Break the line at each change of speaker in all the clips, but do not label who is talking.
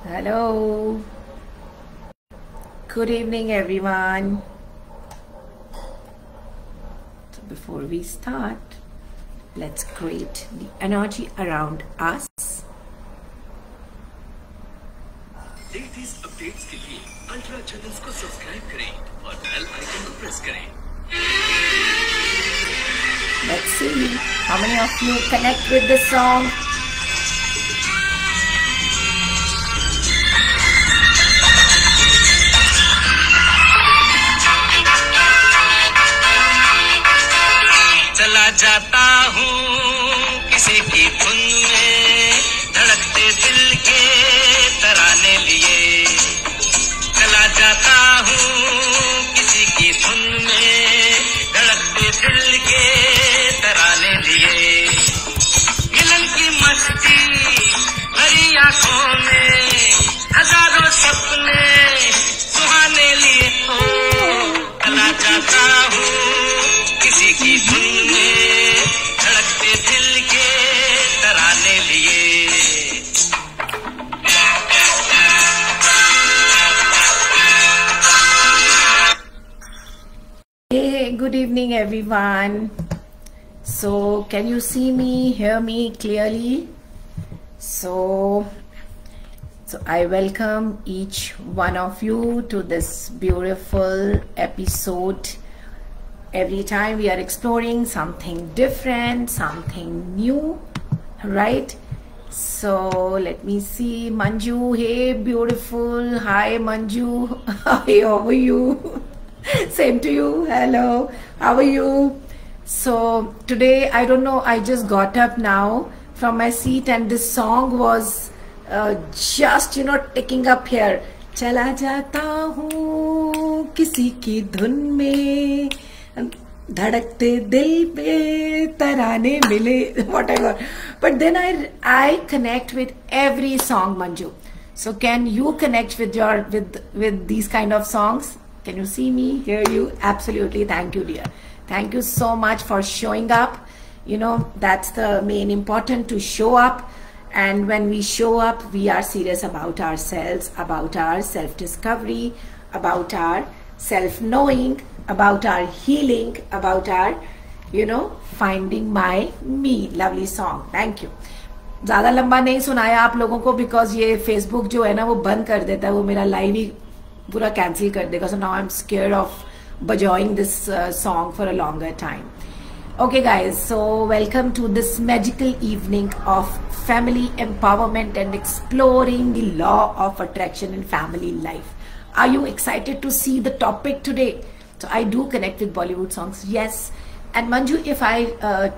Hello. Good evening, everyone. So before we start, let's create the energy around us.
Latest updates के लिए ultra channels को subscribe करें और bell icon को press करें।
Let's see how many of you connect with this song.
चला जाता हूँ किसी की धुन में, धड़कते दिल के तराने लिए। चला जाता हूँ किसी की धुन में, धड़कते दिल के तराने लिए। मिलन की मस्ती भरी आंखों में, हजारों सपने सुहाने लिए। चला जाता हूँ किसी की धुन में, धड़कते दिल के तराने लिए।
Hey, good evening, everyone. So, can you see me, hear me clearly? So I welcome each one of you to this beautiful episode. Every time we are exploring something different, something new, right? So let me see. Manju, hey, beautiful. Hi, Manju. Hi, how are you? Same to you. Hello, how are you? So today, I don't know, I just got up now from my seat and this song was just, ticking up here. चला जाता हूँ किसी की धुन में, धड़कते दिल पे तराने मिले, whatever. But then I connect with every song, Manju. So can you connect with with these kind of songs? Can you see me, hear you? Absolutely. Thank you, dear. Thank you so much for showing up. That's the main important, to show up. And when we show up, we are serious about ourselves, about our self-discovery, about our self-knowing, about our healing, about our, finding my me. Lovely song. Thank you. ज़्यादा लंबा नहीं सुनाया आप लोगों को, because ये Facebook जो है ना वो बंद कर देता है, वो मेरा लाइव ही पूरा कैंसिल कर देगा. So now I'm scared of bajawing this song for a longer time. Okay guys, so welcome to this magical evening of family empowerment and exploring the law of attraction in family life. Are you excited to see the topic today? So I do connect with Bollywood songs, yes. And Manju, if I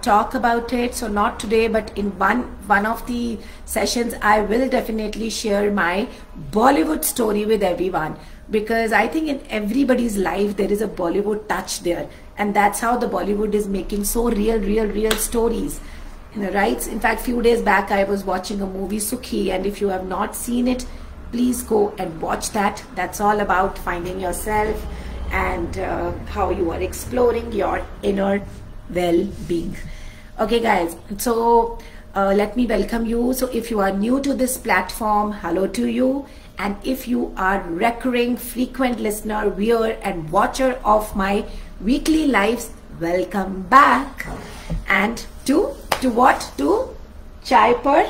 talk about it, so not today, but in one of the sessions, I will definitely share my Bollywood story with everyone, because I think in everybody's life there is a Bollywood touch there, and that's how the Bollywood is making so real stories, right? In fact, few days back I was watching a movie, Sukhi, and if you have not seen it, please go and watch that. That's all about finding yourself and how you are exploring your inner well-being. Okay guys, so let me welcome you. So if you are new to this platform, hello to you. And if you are recurring frequent listener, viewer and watcher of my weekly lives, welcome back. And to what? To Chai Par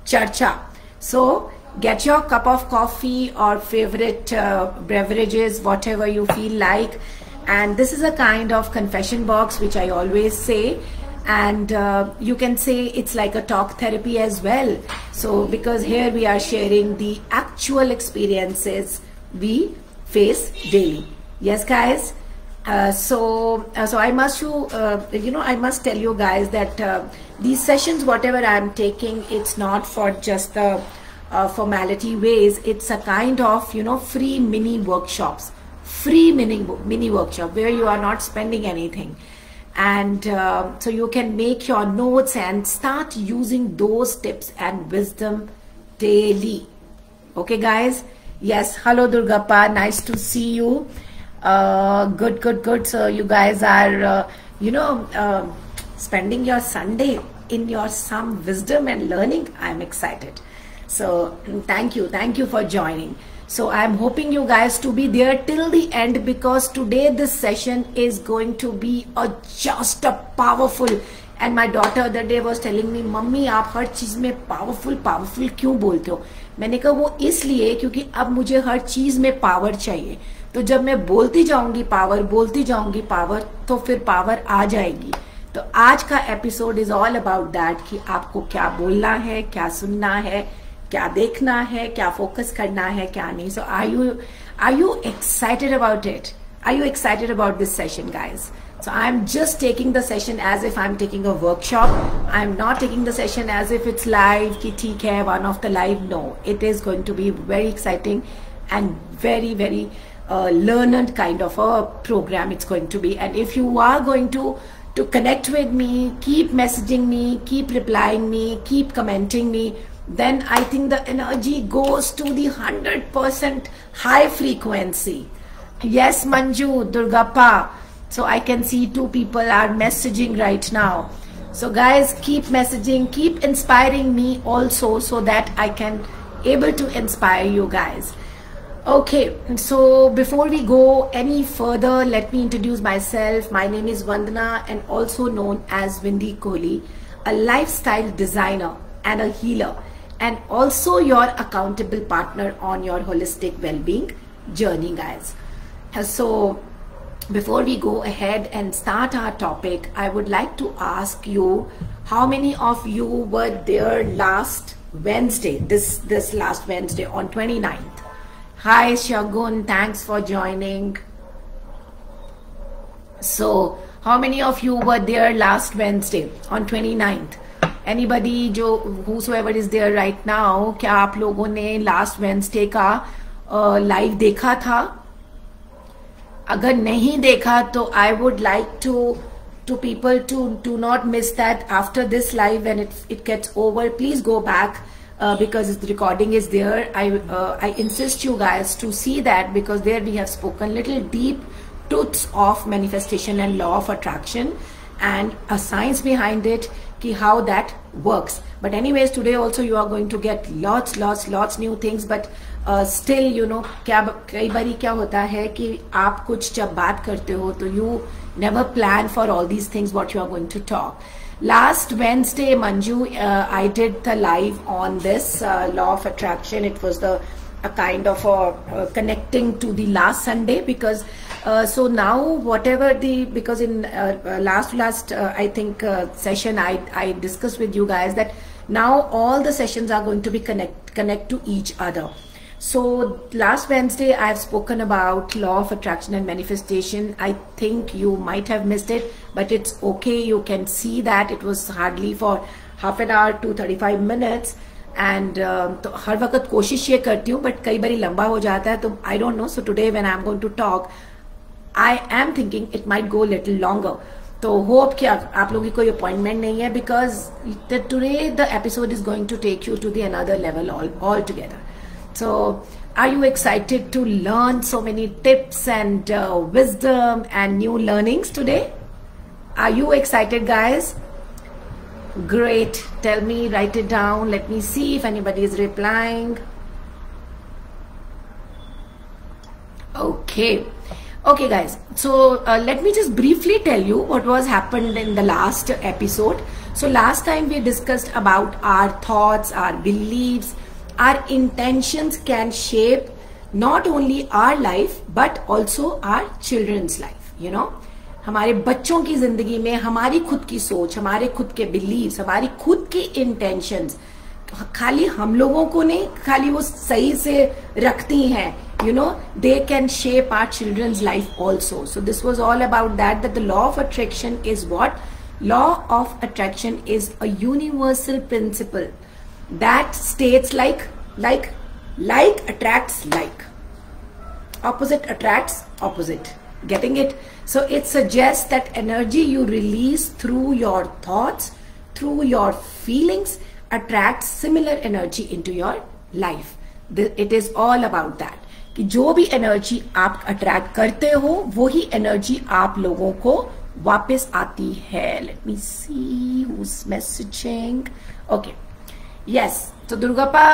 Charcha. So get your cup of coffee or favorite beverages, whatever you feel like. And this is a kind of confession box which I always say. And you can say it's like a talk therapy as well. So because here we are sharing the actual experiences we face daily. Yes, guys. So I must I must tell you guys that these sessions, whatever I'm taking, it's not for just the formality ways. It's a kind of free mini workshops, free mini workshop where you are not spending anything. And so you can make your notes and start using those tips and wisdom daily. Okay guys, yes, hello Durgappa, nice to see you. Good. So you guys are spending your Sunday in your some wisdom and learning. I'm excited. So thank you for joining. So I'm hoping you guys to be there till the end, because today this session is going to be just a powerful. And my daughter the other day was telling me, mummy आप हर चीज में powerful क्यों बोलते हो? मैंने कहा वो इसलिए क्योंकि अब मुझे हर चीज में पावर चाहिए। तो जब मैं बोलती जाऊंगी पावर तो फिर पावर आ जाएगी। तो आज का episode is all about that कि आपको क्या बोलना है, क्या सुनना है, क्या देखना है, क्या फोकस करना है, क्या नहीं। So are you excited about it? Are you excited about this session, guys? So I'm just taking the session as if I'm taking a workshop. I'm not taking the session as if it's live, ki theek hai, one of the live. No, it is going to be very exciting and very learned kind of a program it's going to be. And if you are going to connect with me, keep messaging me, keep replying me, keep commenting me, then I think the energy goes to the 100% high frequency. Yes, Manju, Durgappa. So I can see 2 people are messaging right now. So guys, keep messaging, keep inspiring me also, so that I can able to inspire you guys. Okay, so before we go any further, let me introduce myself. My name is Vandana, and also known as Windy Kohli, a lifestyle designer and a healer, and also your accountable partner on your holistic well-being journey, guys. So before we go ahead and start our topic, I would like to ask you, how many of you were there last Wednesday, this last Wednesday on 29th? Hi Shagun, thanks for joining. So how many of you were there last Wednesday on 29th? Anybody whosoever is there right now, क्या आप लोगों ने last Wednesday का live देखा था? अगर नहीं देखा तो I would like to people to not miss that after this live, when it gets over, please go back because the recording is there. I insist you guys to see that, because there we have spoken little deep truths of manifestation and law of attraction and a science behind it, ki how that works. But anyways, today also you are going to get lots new things, but still, you know, कई बारी क्या होता है कि आप कुछ जब बात करते हो तो you never plan for all these things what you are going to talk. Last Wednesday, Manju, I did the live on this law of attraction. It was a kind of connecting to the last Sunday, because so now whatever because in last I think session I discussed with you guys that now all the sessions are going to be connect to each other. So last Wednesday I have spoken about law of attraction and manifestation. I think you might have missed it, but it's okay. You can see that it was hardly for half an hour to 35 minutes. And तो हर वक्त कोशिश ये करती हूँ, but कई बारी लंबा हो जाता है, तो I don't know. So today when I'm going to talk, I am thinking it might go a little longer. तो hope कि आप लोगों की कोई appointment नहीं है, because today the episode is going to take you to the another level altogether. So are you excited to learn so many tips and wisdom and new learnings today? Are you excited, guys? Great. Tell me, write it down. Let me see if anybody is replying. Okay, guys. So let me just briefly tell you what was happened in the last episode. So last time we discussed about our thoughts, our beliefs, our intentions can shape not only our life but also our children's life. You know, हमारे बच्चों की जिंदगी में हमारी खुद की सोच, हमारे खुद के बिलीव्स, हमारी खुद की इंटेंशंस खाली हम लोगों को नहीं, खाली वो सही से रखती हैं. You know, they can shape our children's life also. So this was all about that the law of attraction is what? Law of attraction is a universal principle that states like attracts like, opposite attracts opposite. Getting it? So it suggests that energy you release through your thoughts, through your feelings, attracts similar energy into your life. It is all about that कि जो भी energy आप attract करते हो वो ही energy आप लोगों को वापस आती है. Let me see who is messaging. Okay, yes, तो दुर्गापा,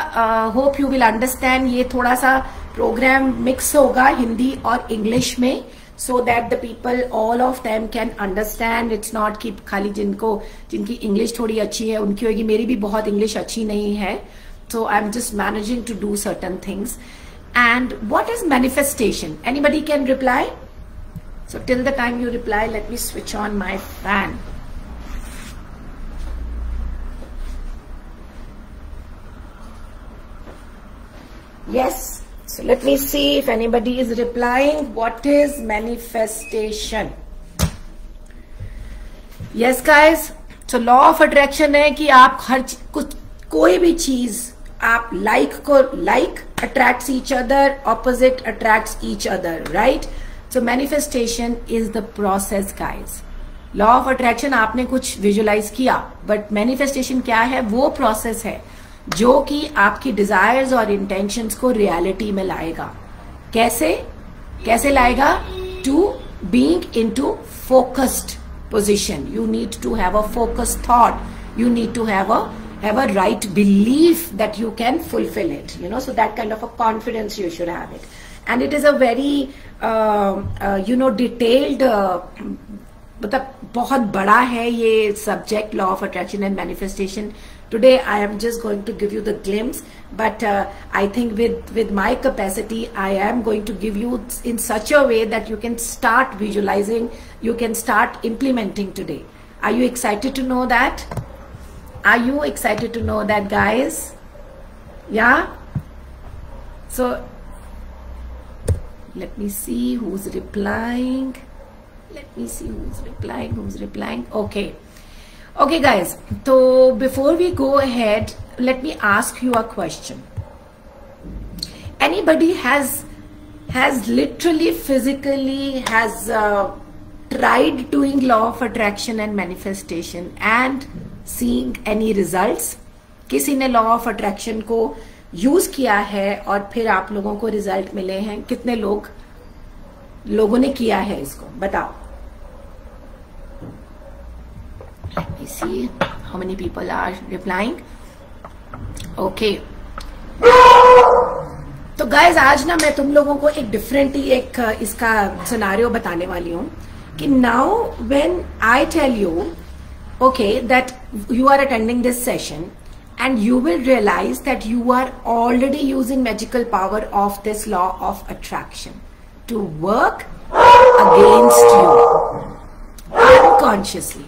होप यू विल अंडरस्टैंड. ये थोड़ा सा प्रोग्राम मिक्स होगा हिंदी और इंग्लिश में, so that the people, all of them can understand. It's not कि खाली जिनकी इंग्लिश थोड़ी अच्छी है उनकी होगी, मेरी भी बहुत इंग्लिश अच्छी नहीं है. So I'm just managing to do certain things. And what is manifestation? Anybody can reply? So till the time you reply, let me switch on my fan. Yes. So let me see if anybody is replying. What is manifestation? Yes guys. So law of attraction है कि आप हर कोई भी चीज आप like attracts each other, opposite attracts each other, right? So manifestation is the process guys. Law of attraction आपने कुछ visualize किया, but manifestation क्या है? वो process है जो कि आपकी डिजायर्स और इंटेंशंस को रियलिटी में लाएगा. कैसे लाएगा? To being into focused position. You need to have a focused thought. You need to have a right belief that you can fulfill it, you know, so that kind of a confidence you should have it. And it is a very detailed, मतलब बहुत बड़ा है ये subject, law of attraction and manifestation. Today I am just going to give you the glimpse, but I think with my capacity I am going to give you in such a way that you can start visualizing, you can start implementing today. Are you excited to know that? Are you excited to know that guys? Yeah? So let me see who's replying. Okay guys, so before we go ahead, let me ask you a question. Anybody has literally physically tried doing law of attraction and manifestation and seeing any results? किसी ने law of attraction को use किया है और फिर आप लोगों को रिजल्ट मिले हैं? कितने लोगों ने किया है इसको? बताओ. Let me see how many people are replying. Okay. तो guys, आज ना मैं तुम लोगों को एक डिफरेंट ही एक इसका सिनेरियो बताने वाली हूँ कि now when I tell you, okay, that you are attending this session and you will realize that you are already using magical power of this law of attraction to work against you unconsciously.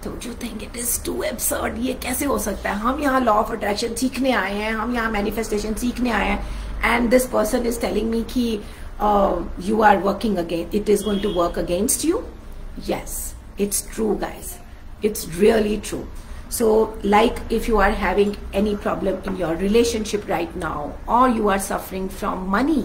Don't you think it is too absurd? ये कैसे हो सकता है? हम यहाँ law of attraction सीखने आए हैं, हम यहाँ मैनिफेस्टेशन सीखने आए हैं, and this person is telling me कि you are working again, it is going to work against you. Yes, it's true guys, it's really true. So like if you are having any problem in your relationship right now, or you are suffering from money,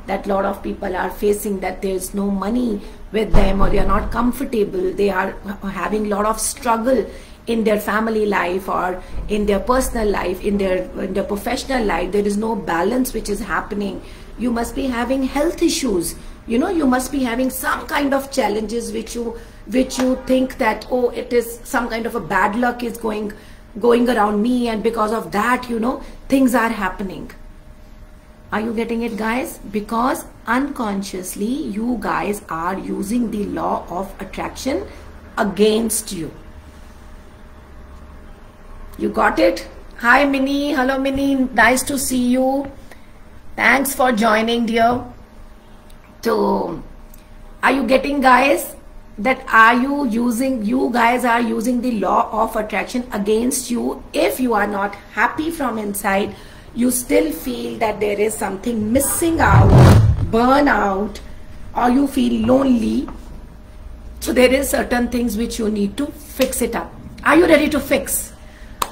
that lot of people are facing, that there is no money with them, or they are not comfortable, they are having lot of struggle in their family life or in their personal life, in their professional life. There is no balance which is happening. You must be having health issues, you know, you must be having some kind of challenges which you think that, oh, it is some kind of a bad luck is going around me, and because of that, you know, things are happening. Are you getting it guys? Because unconsciously you guys are using the law of attraction against you. You got it? Hi Minnie, hello Minnie, nice to see you. Thanks for joining dear. So are you getting guys that you guys are using the law of attraction against you? If you are not happy from inside, you still feel that there is something missing out, burnout, or you feel lonely, so there is certain things which you need to fix it up. Are you ready to fix?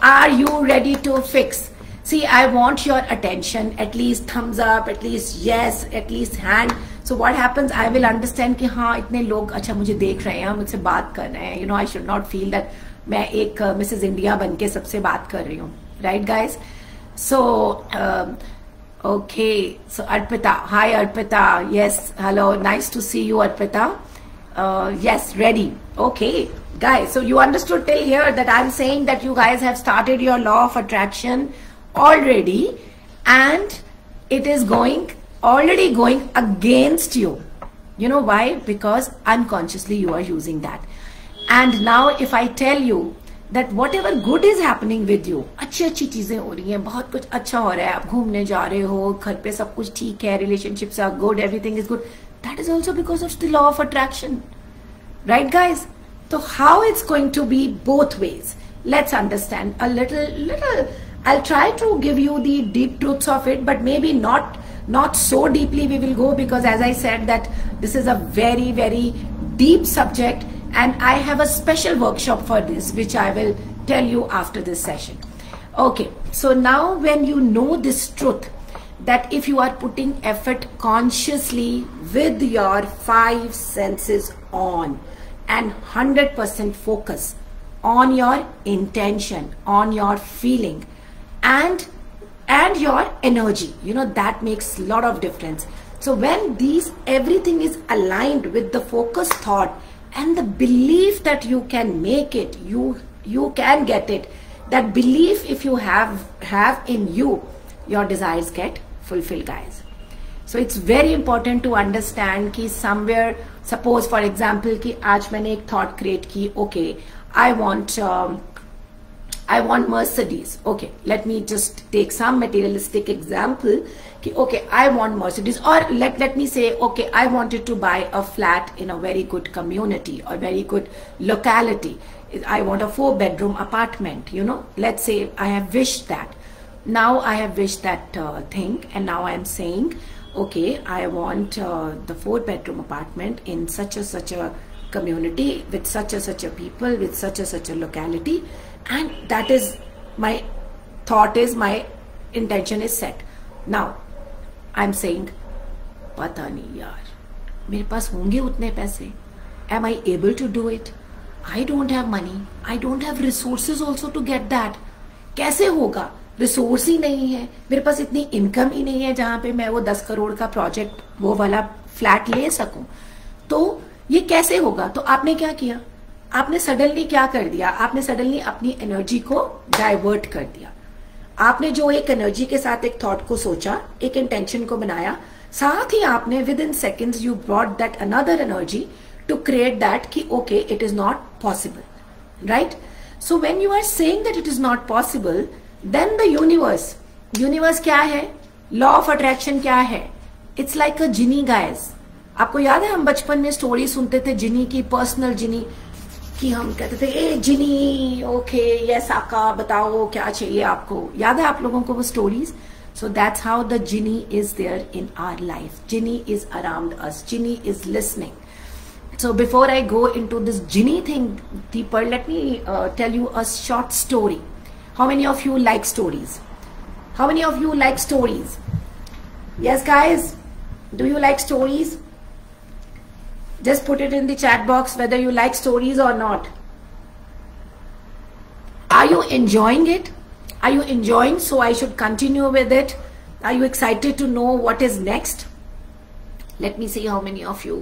Are you ready to fix? See, I want your attention, at least thumbs up, at least yes, at least hand. So what happens, I will understand कि हाँ इतने लोग अच्छा मुझे देख रहे हैं, मुझसे बात कर रहे हैं, you know, I should not feel that मैं एक मिसेस इंडिया बनके सबसे बात कर रही हूँ, right guys? So okay, so Arpita, hi Arpita, yes, hello, nice to see you Arpita. Yes, ready. Okay, guys. So you understood till here that I'm saying that you guys have started your law of attraction already, and it is already going against you. You know why? Because unconsciously you are using that. And now if I tell you that whatever good is happening with you, अच्छी अच्छी चीजें हो रही हैं, बहुत कुछ अच्छा हो रहा है, आप घूमने जा रहे हो, घर पे सब कुछ ठीक है, relationships are good, everything is good, that is also because of the law of attraction, right guys? So how it's going to be both ways? Let's understand a little. I'll try to give you the deep truths of it, but maybe not so deeply we will go, because as I said that this is a very, very deep subject, and I have a special workshop for this which I will tell you after this session. Okay, so now when you know this truth, that if you are putting effort consciously with your 5 senses on and 100% focus on your intention, on your feeling and your energy, you know, that makes a lot of difference. So when everything is aligned with the focused thought and the belief that you can make it, you can get it, that belief if you have in you, your desires get fulfilled, guys. So it's very important to understand कि somewhere, suppose for example कि आज मैंने एक thought create की, okay, I want Mercedes. Okay, let me just take some materialistic example. Okay, I want Mercedes, or let me say, okay, I wanted to buy a flat in a very good community or very good locality. I want a 4-bedroom apartment, you know. Let's say I have wished that. Now I have wished that thing, and now I am saying, okay, I want the 4-bedroom apartment in such a community with such a people with such a locality, and that is my thought, is my intention is set. Now I'm saying, पता नहीं यार, मेरे पास होंगे उतने पैसे? Am I able to do it? I don't have money. I don't have resources also to get that. कैसे होगा? Resource ही नहीं है मेरे पास, इतनी इनकम ही नहीं है जहां पे मैं वो 10 करोड़ का प्रोजेक्ट, वो वाला फ्लैट ले सकूं. तो ये कैसे होगा? तो आपने क्या किया? आपने सडनली क्या कर दिया? आपने सडनली अपनी एनर्जी को डाइवर्ट कर दिया. आपने जो एक एनर्जी के साथ एक थॉट को सोचा, एक इंटेंशन को बनाया, साथ ही आपने within seconds you brought that another energy to create that कि okay it is not possible, right? So when you are saying that it is not possible, then the universe क्या है? Law of attraction क्या है? It's like a genie, guys. आपको याद है हम बचपन में स्टोरी सुनते थे जिनी की, पर्सनल जिनी कि हम कहते थे ए जिनी, ओके यस आका, बताओ क्या चाहिए आपको? याद है आप लोगों को वो stories? So that's how the genie is there in our life. Genie is around us, genie is listening. So before I go into this genie thing deeper, let me tell you a short story. How many of you like stories? How many of you like stories? Yes guys, do you like stories? Just put it in the chat box whether you like stories or not. Are you enjoying it? Are you enjoying? So I should continue with it. Are you excited to know what is next? Let me see how many of you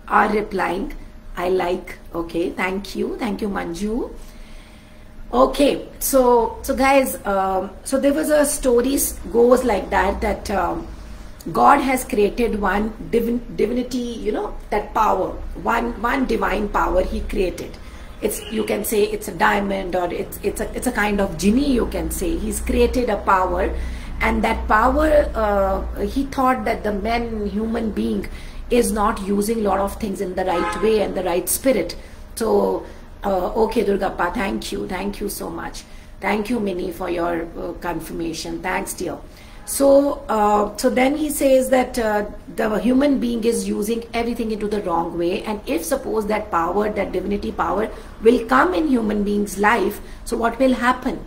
are replying. I like. Okay, thank you Manju. Okay, so guys, so there was a story goes like that God has created one divinity, you know, that power, one divine power he created. It's, you can say it's a diamond, or it's a kind of genie, you can say. He's created a power, and that power he thought that the human being is not using a lot of things in the right way and the right spirit. So okay Durgappa, thank you so much. Thank you Minnie for your confirmation. Thanks dear. So then he says that the human being is using everything into the wrong way, and if suppose that power, that divinity power will come in human being's life, so what will happen?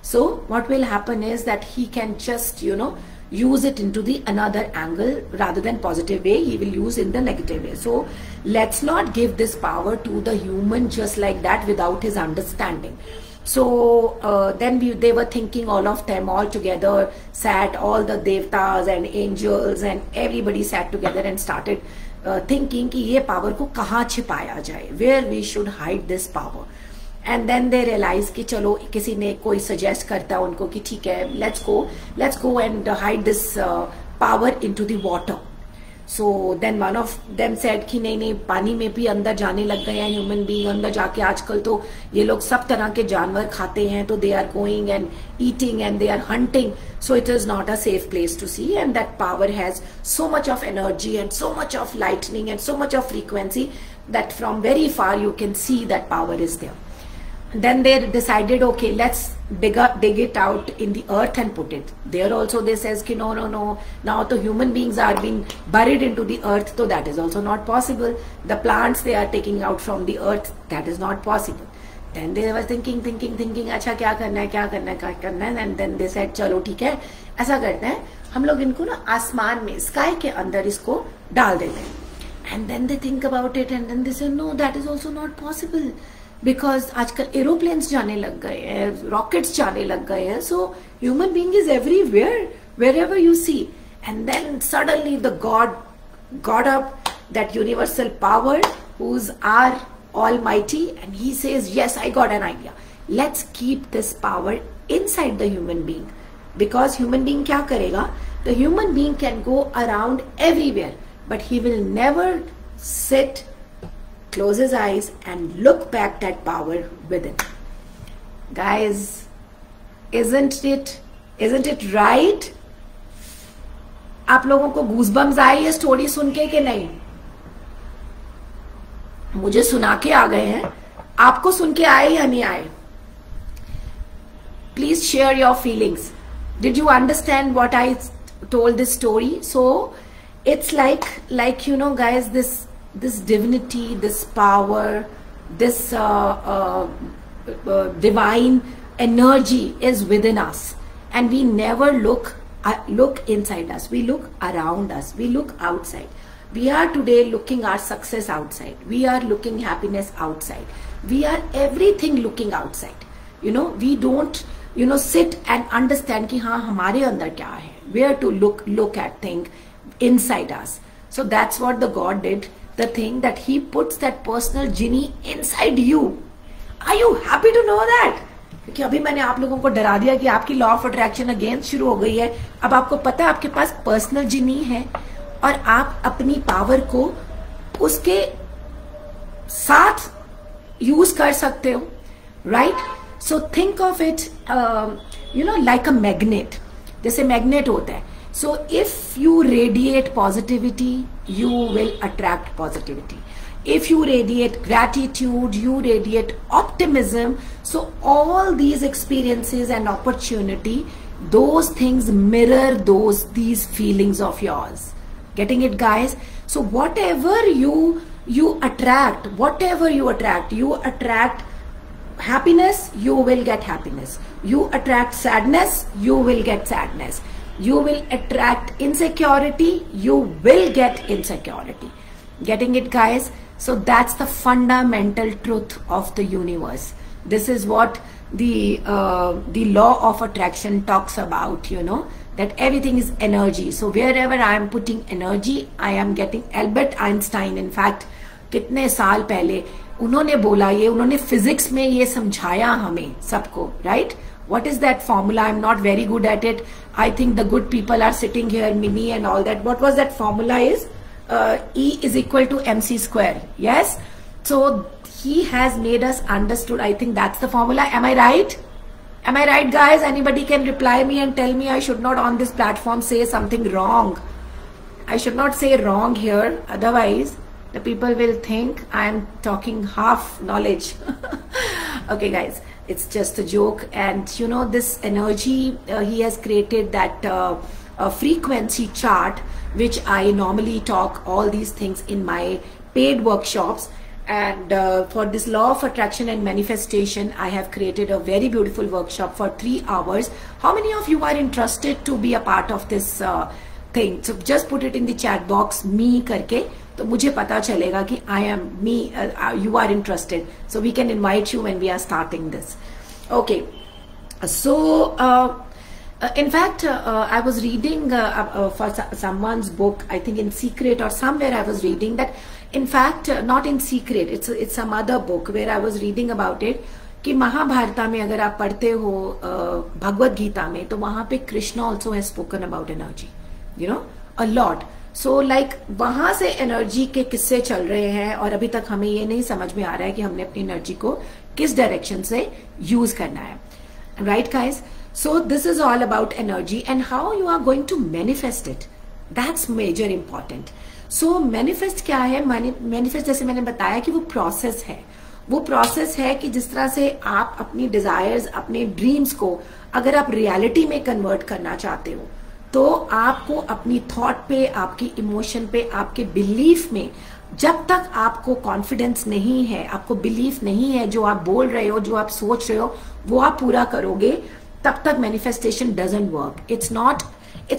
So what will happen is that he can just, you know, use it into the another angle. Rather than positive way, he will use in the negative way. So let's not give this power to the human just like that without his understanding. So then they were thinking, all of them all together sat, all the devtas and angels and everybody sat together and started thinking कि ये power को कहाँ छिपाया जाए, where we should hide this power. And then they realise कि चलो किसी ने कोई सजेस्ट करता है उनको कि ठीक है let's go and hide this power into the water. So then one of them said कि नहीं पानी में भी अंदर जाने लग गए हैं ह्यूमन बीइंग. अंदर जाके आजकल तो ये लोग सब तरह के जानवर खाते हैं, तो they are going and eating and they are hunting. So it is not a safe place to see, and that power has so much of energy and so much of lightning and so much of frequency that from very far you can see that power is there. Then they decided, okay, let's dig it out in the earth and put it there. Also they says ki no, now the human beings are being buried into the earth, so that is also not possible. The plants they are taking out from the earth, that is not possible. Then they were thinking अच्छा क्या करना है. And then they said चलो ठीक है ऐसा करते हैं, हम लोग इनको ना आसमान में स्काई के अंदर इसको डाल देते हैं. And then they think about it and then they say no, that is also not possible. Because आजकल एरोप्लेन्स जाने लग गए हैं, रॉकेट्स जाने लग गए हैं. So human being is everywhere, wherever you see. And then suddenly the god got up that universal power who's our almighty, and he says yes, I got an idea, let's keep this power inside the human being. Because human being क्या करेगा, the human being can go around everywhere but he will never sit, close his eyes and look back that power within. Guys, isn't it right? आप लोगों को goosebumps आए ये story सुन के कि नहीं? मुझे सुना के आ गए हैं, आपको सुन के आए या नहीं आए? Please share your feelings. Did you understand what I told this story? So it's like you know guys, this divinity, this power, this divine energy is within us, and we never look inside us. We look around us, we look outside. We are today looking our success outside, we are looking happiness outside, we are everything looking outside. You know, we don't sit and understand कि हाँ हमारे अंदर क्या है, where to look at thing inside us. So that's what the God did, the thing that he puts that personal genie inside you. Are you happy to know that? क्योंकि अभी मैंने आप लोगों को डरा दिया कि आपकी लॉ ऑफ अट्रैक्शन अगेन शुरू हो गई है. अब आपको पता है आपके पास पर्सनल जिनी है और आप अपनी पावर को उसके साथ यूज कर सकते हो, right? So think of it like a magnet. जैसे मैग्नेट होता है. सो if you radiate positivity you will attract positivity. If you radiate gratitude, you radiate optimism. So all these experiences and opportunity, those things mirror these feelings of yours. Getting it, guys? So whatever you attract, you attract happiness, you will get happiness. You attract sadness, you will get sadness. You will attract insecurity, you will get insecurity. Getting it, guys? So that's the fundamental truth of the universe. This is what the law of attraction talks about, you know, that everything is energy. So wherever I am putting energy, I am getting. Albert Einstein, in fact, कितने साल पहले उन्होंने बोला, ये उन्होंने physics में ये समझाया हमें सबको, right? What is that formula? I'm not very good at it. I think the good people are sitting here, Mini and all that. What was that formula is? E is equal to mc square. Yes? So he has made us understood. I think that's the formula. Am I right? Am I right, guys? Anybody can reply me and tell me I should not on this platform say something wrong. I should not say wrong here. Otherwise, the people will think I'm talking half knowledge. Okay, guys. It's just a joke. And you know, this energy, he has created that frequency chart, which I normally talk all these things in my paid workshops. And for this law of attraction and manifestation, I have created a very beautiful workshop for 3 hours. How many of you are interested to be a part of this thing? So just put it in the chat box, me करके, तो मुझे पता चलेगा कि I am me, you are interested. So we can invite you when we are starting this. Okay. So In fact, I was reading for someone's book, I think in Secret or somewhere I was reading that, in fact, not in Secret, it's some other book where I was reading about it, कि महाभारत में अगर आप पढ़ते हो भगवत गीता में, तो वहां पे Krishna also has spoken about energy, you know, a lot. So like वहां से एनर्जी के किस्से चल रहे हैं और अभी तक हमें ये नहीं समझ में आ रहा है कि हमने अपनी एनर्जी को किस डायरेक्शन से यूज करना है. Right guys? So this is all about energy and how you are going to manifest it. That's major important. So manifest क्या है? मैनिफेस्ट जैसे मैंने बताया कि वो प्रोसेस है. वो प्रोसेस है कि जिस तरह से आप अपनी डिजायर्स, अपने ड्रीम्स को अगर आप रियलिटी में कन्वर्ट करना चाहते हो, तो आपको अपनी थॉट पे, आपकी इमोशन पे, आपके बिलीफ में, जब तक आपको कॉन्फिडेंस नहीं है, आपको बिलीफ नहीं है, जो आप बोल रहे हो, जो आप सोच रहे हो, वो आप पूरा करोगे, तब तक manifestation doesn't work. It's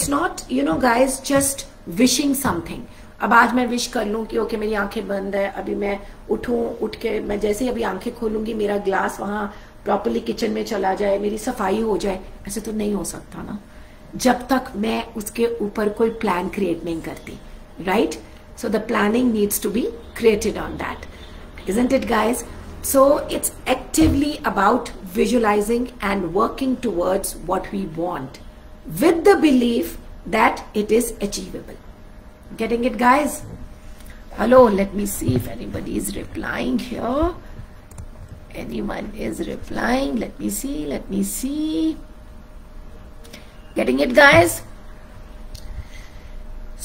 not you know guys just wishing something. अब आज मैं विश कर लूं कि ओके मेरी आंखें बंद है, अभी मैं उठ के मैं जैसे ही अभी आंखें खोलूंगी मेरा ग्लास वहां प्रॉपरली किचन में चला जाए, मेरी सफाई हो जाए. ऐसे तो नहीं हो सकता ना, जब तक मैं उसके ऊपर कोई प्लान क्रिएट नहीं करती. Right? So the planning needs to be created on that. Isn't it guys? So it's actively about visualising and working towards what we want with the belief that it is achievable. Getting it, guys? Hello, let me see if anybody is replying here. Anyone is replying? Let me see. Getting it, guys?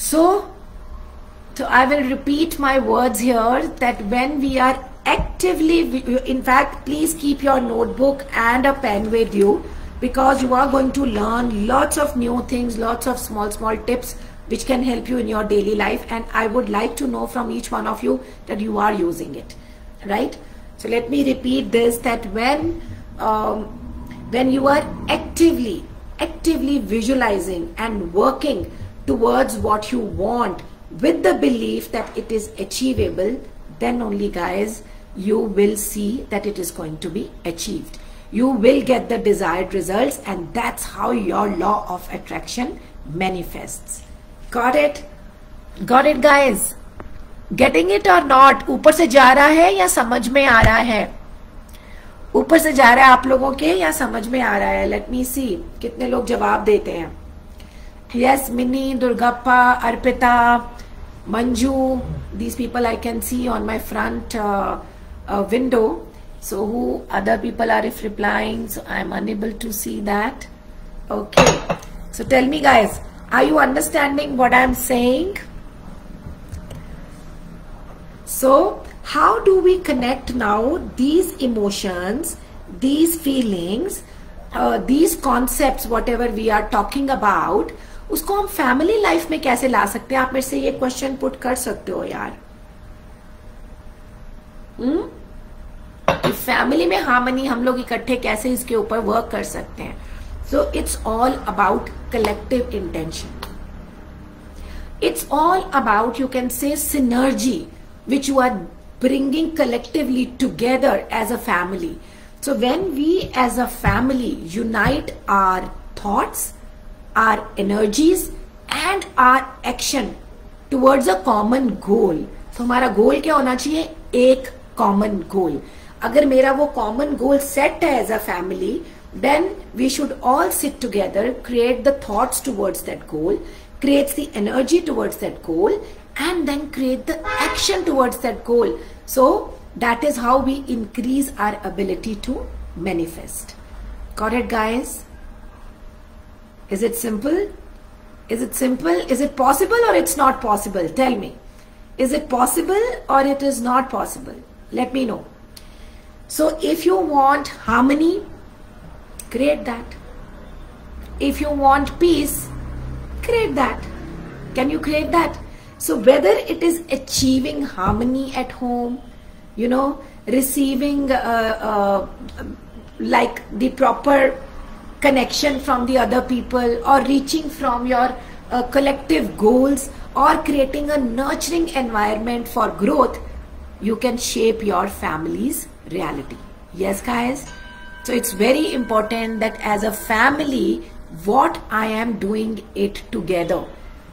So I will repeat my words here, that when we are actively, in fact, please keep your notebook and a pen with you, because you are going to learn lots of new things, lots of small tips which can help you in your daily life, and I would like to know from each one of you that you are using it. Right? So let me repeat this, that when you are actively visualizing and working towards what you want with the belief that it is achievable, then only, guys, you will see that it is going to be achieved. You will get the desired results, and that's how your law of attraction manifests. Got it? Got it, guys? Getting it or not? ऊपर से जा रहा है या समझ में आ रहा है? ऊपर से जा रहा है आप लोगों के या समझ में आ रहा है? Let me see कितने लोग जवाब देते हैं. Yes, Minnie, Durgappa, Arpita, Manju, these people I can see on my front window. So who other people are replying? So I am unable to see that. Okay. So tell me, guys, are you understanding what I am saying? So how do we connect now these emotions, these feelings, these concepts, whatever we are talking about, उसको हम family life में कैसे ला सकते हैं? आप मेरे से ये क्वेश्चन पुट कर सकते हो यार. फैमिली में हार्मनी हम लोग इकट्ठे कैसे इसके ऊपर वर्क कर सकते हैं? So it's all about collective intention. It's all about, you can say, synergy which you are bringing collectively together as a family. So when we as a family unite our thoughts, our energies and our action towards a common goal. So हमारा गोल क्या होना चाहिए? एक common goal. अगर मेरा वो common goal set है as a family, then we should all sit together, create the thoughts towards that goal, create the energy towards that goal, and then create the action towards that goal. So that is how we increase our ability to manifest. Got it, guys? Is it simple? Is it simple? Is it possible or it's not possible? Tell me. Is it possible or it is not possible? Let me know. So if you want harmony, create that. If you want peace, create that. Can you create that? So whether it is achieving harmony at home, you know, receiving like the proper connection from the other people, or reaching from your collective goals, or creating a nurturing environment for growth, you can shape your family's reality. Yes, guys? So it's very important that as a family, what I am doing it together,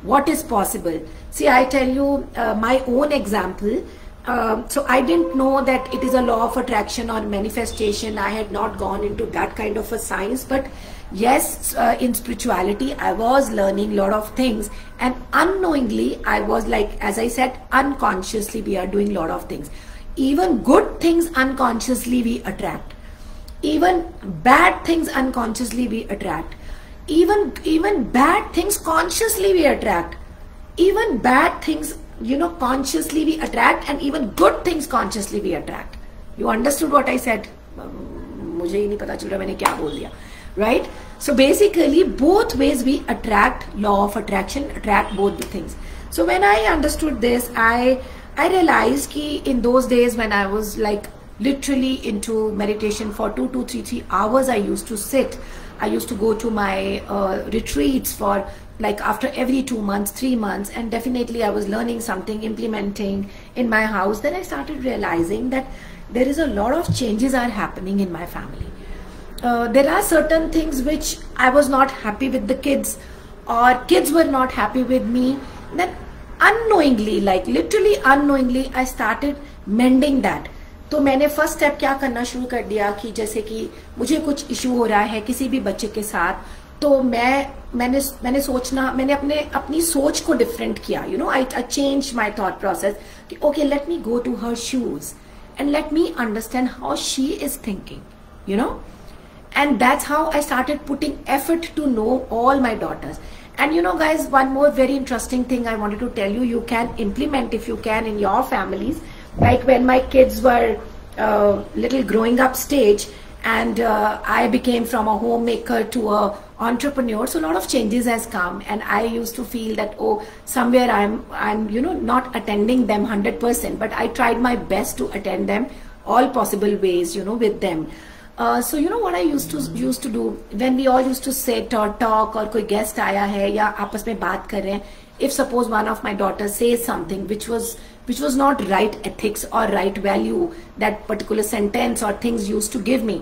what is possible. See, I tell you my own example. So I didn't know that it is a law of attraction or manifestation. I had not gone into that kind of a science, but yes, in spirituality I was learning a lot of things, and unknowingly I was, like as I said, unconsciously we are doing a lot of things. Even good things unconsciously we attract, even bad things unconsciously we attract, even bad things consciously we attract, even bad things, you know, consciously we attract, and even good things consciously we attract. You understood what I said? मुझे ही नहीं पता चल रहा मैंने क्या बोल दिया, right? So basically both ways we attract, law of attraction, attract both the things. So when I understood this, I realized कि in those days when I was like literally into meditation for 2 to 3 hours, I used to sit. I used to go to my retreats for like after every 2 months, 3 months, and definitely I was learning something, implementing in my house. Then I started realizing that there is a lot of changes are happening in my family. There are certain things which I was not happy with the kids, or kids were not happy with me. Then unknowingly, like literally unknowingly, I started mending that. तो मैंने first step क्या करना शुरू कर दिया कि जैसे कि मुझे कुछ इशू हो रहा है किसी भी बच्चे के साथ, तो मैंने सोचना, मैंने अपनी सोच को डिफरेंट किया. You know, I change my thought process कि okay, let me go to her shoes and let me understand how she is thinking, you know. And that's how I started putting effort to know all my daughters. And you know guys, one more very interesting thing I wanted to tell you, you can implement if you can in your families. Like when my kids were little growing up stage, and I became from a homemaker to a entrepreneur, so a lot of changes has come, and I used to feel that, oh, somewhere I'm you know, not attending them 100%, but I tried my best to attend them all possible ways, you know, with them. So you know what I used to do when we all used to sit or talk, और कोई guest आया है या आपस में बात कर रहे हैं, if suppose one of my daughters says something which was not right ethics or right value, that particular sentence or things used to give me,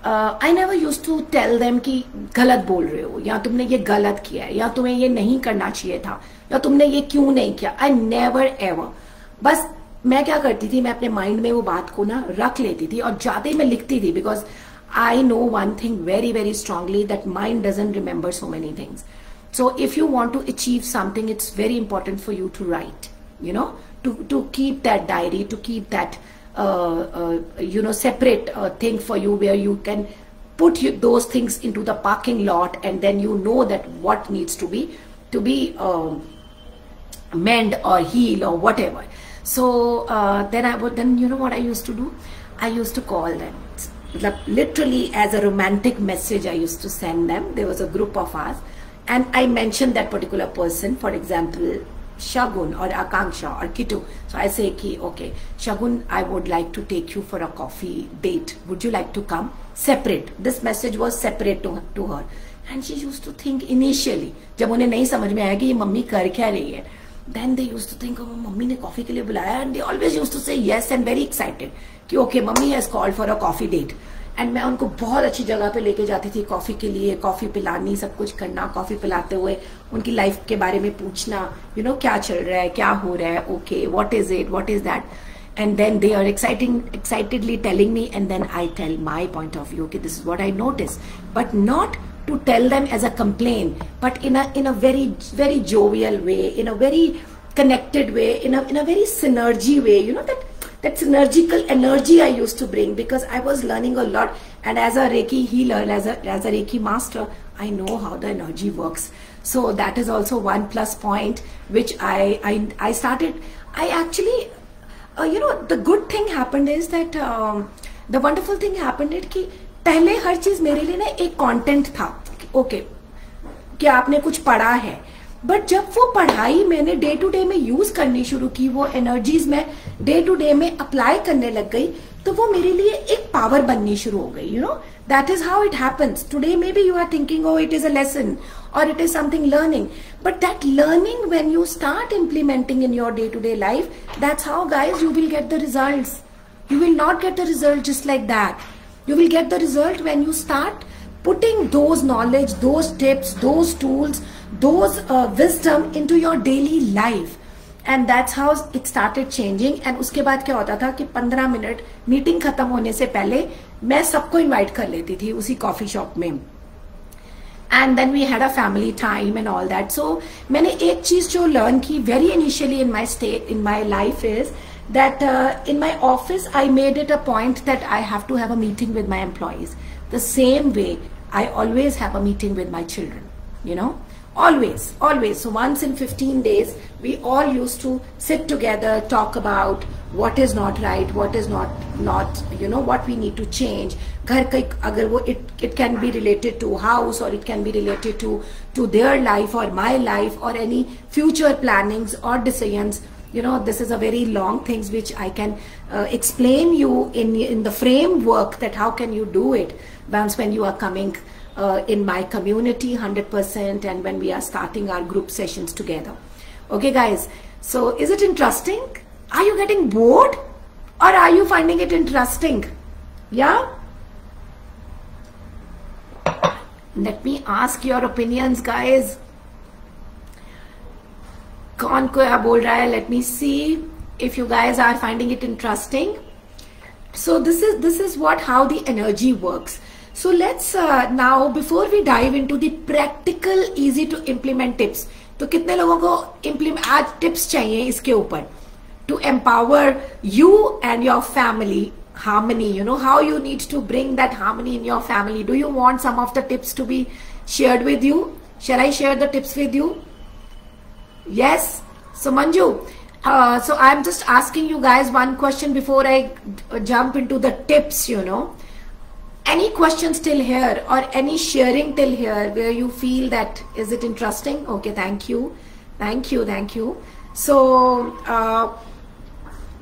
I never used to tell them कि गलत बोल रहे हो, या तुमने ये गलत किया है, या तुम्हें ये नहीं करना चाहिए था, या तुमने ये क्यों नहीं किया. I never ever. बस मैं क्या करती थी, मैं अपने माइंड में वो बात को ना रख लेती थी और जाते ही मैं लिखती थी, because I know one thing very very strongly, that mind doesn't remember so many things. So if you want to achieve something, it's very important for you to write, you know, to keep that diary, to keep that you know, separate thing for you, where you can put those things into the parking lot, and then you know that what needs to be mend or heal or whatever. So then you know what I used to do? I used to call them, literally as a romantic message I used to send them. There was a group of us, and I mentioned that particular person, for example Shagun or Akanksha or Kitu. So I say ki, okay Shagun, I would like to take you for a coffee date, would you like to come? Separate. This message was separate to her, and she used to think initially, जब उन्हें नहीं समझ में आया कि ये mummy कर क्या रही है, then they used to think, oh, mummy ने कॉफी के लिए बुलाया, and they always used to say yes and very excited कि okay, mummy has called for a coffee date. And मैं उनको बहुत अच्छी जगह पे लेके जाती थी कॉफी के लिए, कॉफी पिलानी, सब कुछ करना, कॉफी पिलाते हुए उनकी लाइफ के बारे में पूछना, you know, क्या चल रहा है, क्या हो रहा है, okay, what is it, what is that, and then they are excitedly telling me, and then I tell my point of view, okay, this is what I noticed, but not to tell them as a complaint, but in a very very jovial way, in a very connected way, in a very synergy way, you know, that synergical energy I used to bring, because I was learning a lot, and as a Reiki healer, as a Reiki master, I know how the energy works. So that is also one plus point which I started. I actually you know, the good thing happened is that the wonderful thing happened is कि पहले हर चीज मेरे लिए ना एक content था, okay कि आपने कुछ पढ़ा है, बट जब वो पढ़ाई मैंने डे टू डे में यूज करनी शुरू की, वो एनर्जीज में डे टू डे में अप्लाई करने लग गई, तो वो मेरे लिए एक पावर बननी शुरू हो गई. You know, that is how it happens. Today may be you are thinking, oh, it is a lesson or it is something learning, but that learning, when you start implementing in your day to day life, that's how, guys, you will get the results. You will not get the result just like that. You will get the result when you start putting those knowledge, those tips, those tools, those wisdom into your daily life. And that's how it started changing. And उसके बाद क्या होता था कि 15 minute meeting खत्म होने से पहले मैं सबको इनवाइट कर लेती थी उसी कॉफी शॉप में. And then we had a family time and all that. So मैंने एक चीज जो learn की very initially in my life is that in my office I made it a point that I have to have a meeting with my employees. The same way I always have a meeting with my children, you know, always. So once in 15 days we all used to sit together, talk about what is not right, what is not, you know, what we need to change. घर का अगर वो it can be related to house, or it can be related to their life or my life, or any future plannings or decisions. You know, this is a very long things which I can explain you in the framework that how can you do it once when you are coming in my community 100%, and when we are starting our group sessions together. Okay guys, so is it interesting? Are you getting bored, or are you finding it interesting? Yeah, let me ask your opinions guys. कौन क्या बोल रहा है? Let me see if you guys are finding it interesting. So this is how the energy works. So let's now, before we dive into the practical easy to implement tips, तो कितने लोगों को आज tips चाहिए इसके ऊपर to empower you and your family harmony? You know how you need to bring that harmony in your family. Do you want some of the tips to be shared with you? Shall I share the tips with you? Yes. So Manju, so I'm just asking you guys one question before I jump into the tips, you know. Any questions till here, or any sharing till here where you feel that is it interesting? Okay, thank you. So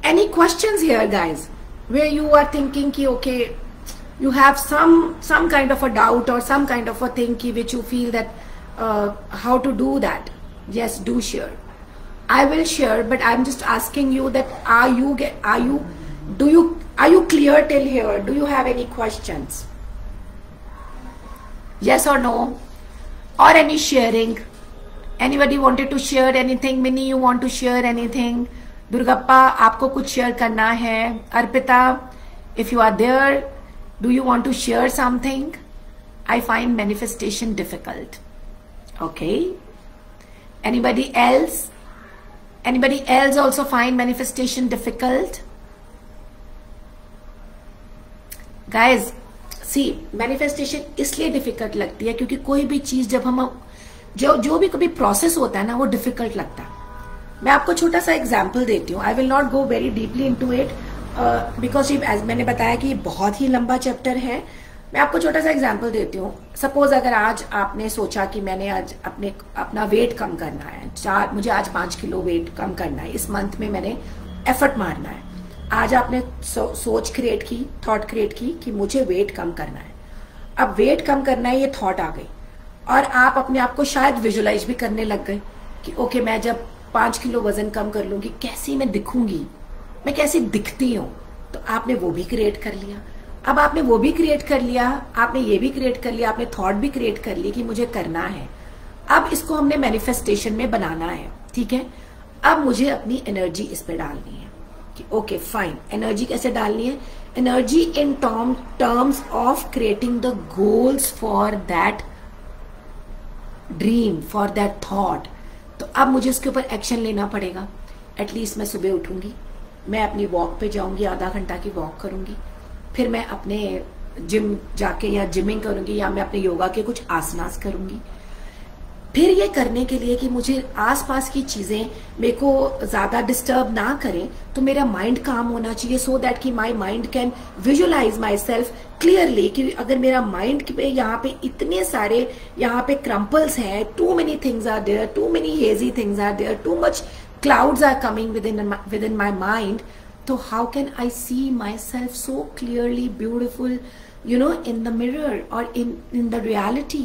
any questions here guys where you are thinking ki okay, you have some kind of a doubt or some kind of a thing ki which you feel that how to do that? Yes, do share. I will share, but I'm just asking you that are you clear till here? Do you have any questions? Yes or no? Or any sharing? Anybody wanted to share anything? Minnie, you want to share anything? Durgappa, आपको कुछ share करना है? Arpita, if you are there, do you want to share something? I find manifestation difficult. Okay. Anybody else also find manifestation difficult? Guys, see, manifestation इसलिए difficult लगती है क्योंकि कोई भी चीज जब हम जो भी कभी प्रोसेस होता है ना, वो डिफिकल्ट लगता है. मैं आपको छोटा सा एग्जाम्पल देती हूँ. I will not go very deeply into it because as मैंने बताया कि बहुत ही लंबा चैप्टर है. मैं आपको छोटा सा एग्जाम्पल देती हूँ. सपोज अगर आज आपने सोचा कि मैंने आज अपना वेट कम करना है, मुझे आज 5 किलो वेट कम करना है, इस मंथ में मैंने एफर्ट मारना है. आज आपने सोच क्रिएट की, थॉट क्रिएट की कि मुझे वेट कम करना है. अब वेट कम करना है, ये थॉट आ गई, और आप अपने आप को शायद विजुअलाइज भी करने लग गए कि ओके, मैं जब 5 किलो वजन कम कर लूंगी, कैसी मैं दिखूंगी, मैं कैसी दिखती हूँ. तो आपने वो भी क्रिएट कर लिया. अब आपने वो भी क्रिएट कर लिया, आपने ये भी क्रिएट कर लिया, आपने थॉट भी क्रिएट कर ली कि मुझे करना है. अब इसको हमने मैनिफेस्टेशन में बनाना है. ठीक है, अब मुझे अपनी एनर्जी इस पे डालनी है कि ओके फाइन. एनर्जी कैसे डालनी है? Energy in terms of creating the goals for that dream, for that thought. तो अब मुझे इसके ऊपर एक्शन लेना पड़ेगा. एटलीस्ट मैं सुबह उठूंगी, मैं अपनी वॉक पे जाऊंगी, आधा घंटा की वॉक करूंगी, फिर मैं अपने जिम जाके या जिमिंग करूंगी, या मैं अपने योगा के कुछ आसनास करूंगी. फिर ये करने के लिए कि मुझे आसपास की चीजें मेरे को ज्यादा डिस्टर्ब ना करें, तो मेरा माइंड काम होना चाहिए, सो दैट कि my mind can visualise myself clearly. कि अगर मेरा माइंड पे यहाँ पे इतने सारे यहाँ पे क्रम्पल्स हैं, too many things are there, too many hazy things are there, too much clouds are coming within my mind. So how can I see myself so clearly beautiful, you know, in the mirror or in the reality?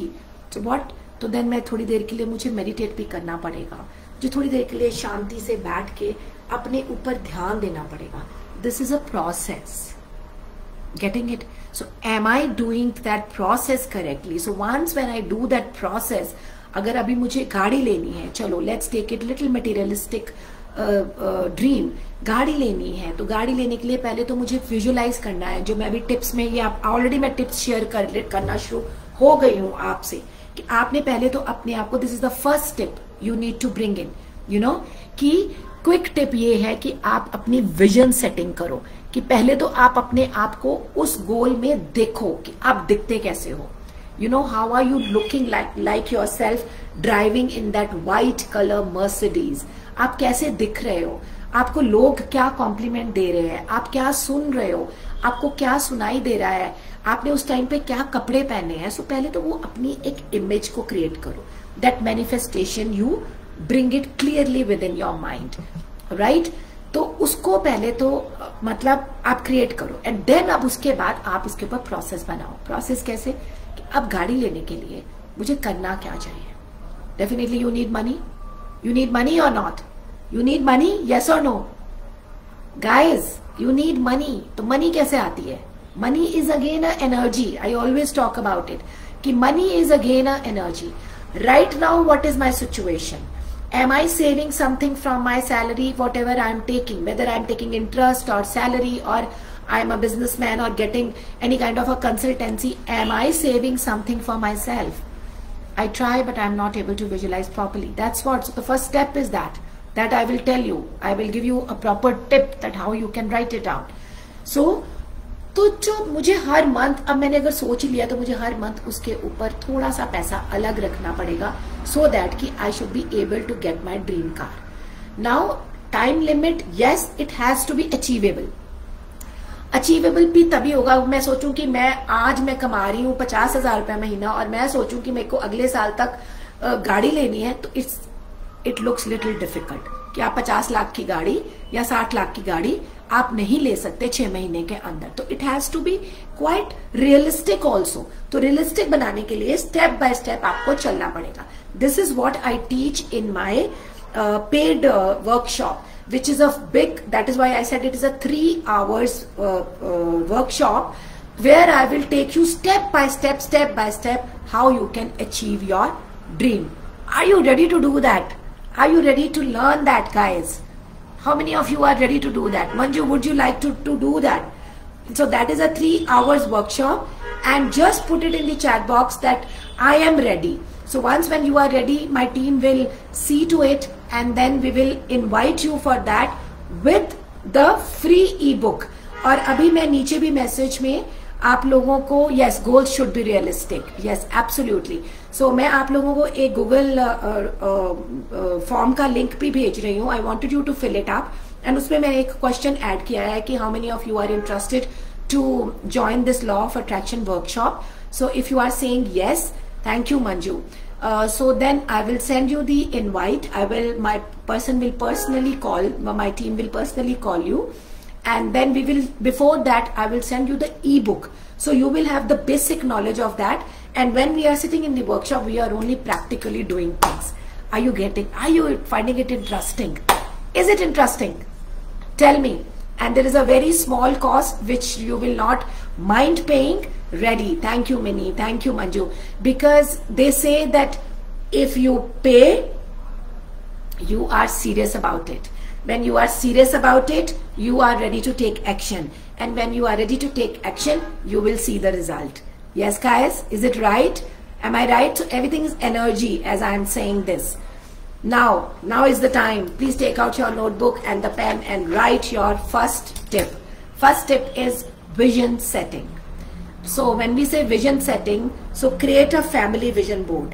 So what? तो then मैं थोड़ी देर के लिए मुझे meditate भी करना पड़ेगा, जो थोड़ी देर के लिए शांति से बैठ के अपने ऊपर ध्यान देना पड़ेगा. This is a process. Getting it? So am I doing that process correctly? So once when I do that process, अगर अभी मुझे गाड़ी लेनी है, चलो let's take it little materialistic dream, गाड़ी लेनी है, तो गाड़ी लेने के लिए पहले तो मुझे विजुअलाइज करना है, जो मैं अभी टिप्स में, ये आप ऑलरेडी मैं टिप्स शेयर करना शुरू हो गई हूँ आपसे, कि आपने पहले तो अपने आप को, this is the first tip you need to bring in, you know, कि क्विक टिप ये है कि आप अपनी विजन सेटिंग करो, कि पहले तो आप अपने आप को उस गोल में देखो कि आप दिखते कैसे हो, you know, how are you looking like yourself driving in that white color Mercedes, आप कैसे दिख रहे हो, आपको लोग क्या कॉम्प्लीमेंट दे रहे हैं, आप क्या सुन रहे हो, आपको क्या सुनाई दे रहा है, आपने उस टाइम पे क्या कपड़े पहने हैं। सो पहले तो वो अपनी एक इमेज को क्रिएट करो, that manifestation you bring it clearly with in your mind, right. तो उसको पहले तो मतलब आप क्रिएट करो, एंड देन अब उसके बाद आप उसके ऊपर प्रोसेस बनाओ। प्रोसेस कैसे, कि अब गाड़ी लेने के लिए मुझे करना क्या चाहिए। Definitely you need money, you need money or not, you need money, yes or no guys, you need money। तो money कैसे आती है? money is again a energy, I always talk about it, कि money is again a energy। right now what is my situation, am I saving something from my salary, whatever I am taking, whether I am taking interest or salary, or I am a businessman or getting any kind of a consultancy, am I saving something for myself? I try, but I'm not able to visualize properly. That's what, so the first step is that I will tell you, I will give you a proper tip that how you can write it out. So, तो जो मुझे हर month, अब मैंने अगर सोच ही लिया तो मुझे हर मंथ उसके ऊपर थोड़ा सा पैसा अलग रखना पड़ेगा, so that कि I should be able to get my dream car. Now, time limit, yes, it has to be achievable. Achievable भी तभी होगा, मैं सोचूं कि मैं आज मैं कमा रही हूँ 50,000 रुपए महीना, और मैं सोचूं कि मेरे को अगले साल तक गाड़ी लेनी है, तो इट लुक्स लिटिल डिफिकल्ट कि आप 50 लाख की गाड़ी या 60 लाख की गाड़ी आप नहीं ले सकते 6 महीने के अंदर। तो it has to be quite realistic also. तो रियलिस्टिक बनाने के लिए स्टेप बाय स्टेप आपको चलना पड़ेगा। This is what I teach in my paid workshop, which is a big, that is why I said it is a 3 hours workshop, where I will take you step by step how you can achieve your dream. Are you ready to do that? Are you ready to learn that, guys? How many of you are ready to do that? Manju, would you like to do that? So that is a 3 hours workshop, and just put it in the chat box that I am ready. So once when you are ready, my team will see to it, and then we will invite you for that with the free ebook. और अभी मैं नीचे भी message में आप लोगों को, yes, goals should be realistic, yes, absolutely. So मैं आप लोगों को एक गूगल फॉर्म का लिंक भी भेज रही हूँ। I wanted you to fill it up, and उसमें मैंने एक क्वेश्चन ऐड किया है कि how many of you are interested to join this law of attraction workshop. So if you are saying yes, thank you, Manju. So then I will send you the invite. My person will personally call, my team will personally call you, and then we will, before that I will send you the ebook, so you will have the basic knowledge of that. And when we are sitting in the workshop, we are only practically doing things. Are you getting, are you finding it interesting? Is it interesting? Tell me. And there is a very small cost which you will not mind paying. Ready. Thank you, Minnie. Thank you, Manju. Because they say that if you pay, you are serious about it. When you are serious about it, you are ready to take action. And when you are ready to take action, you will see the result. Yes, guys? Is it right? Am I right? So everything is energy as I am saying this. Now is the time. Please take out your notebook and the pen and write your first tip. First tip is vision setting. So when we say vision setting, so create a family vision board.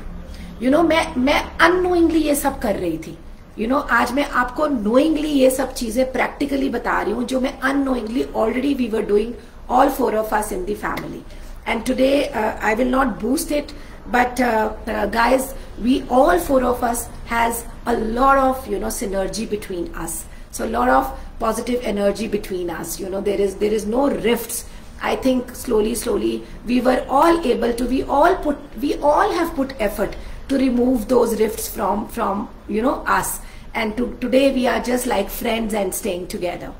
You know, मैं unknowingly ये सब कर रही थी. You know, आज मैं आपको knowingly ये सब चीजें practically बता रही हूँ, जो मैं unknowingly already we were doing, all 4 of us in the family. And today I will not boost it, but guys, we all 4 of us has a lot of, you know, synergy between us. So a lot of positive energy between us. You know, there is no rifts. I think slowly we were all able to, we all have put effort to remove those rifts from you know, us, and today we are just like friends and staying together.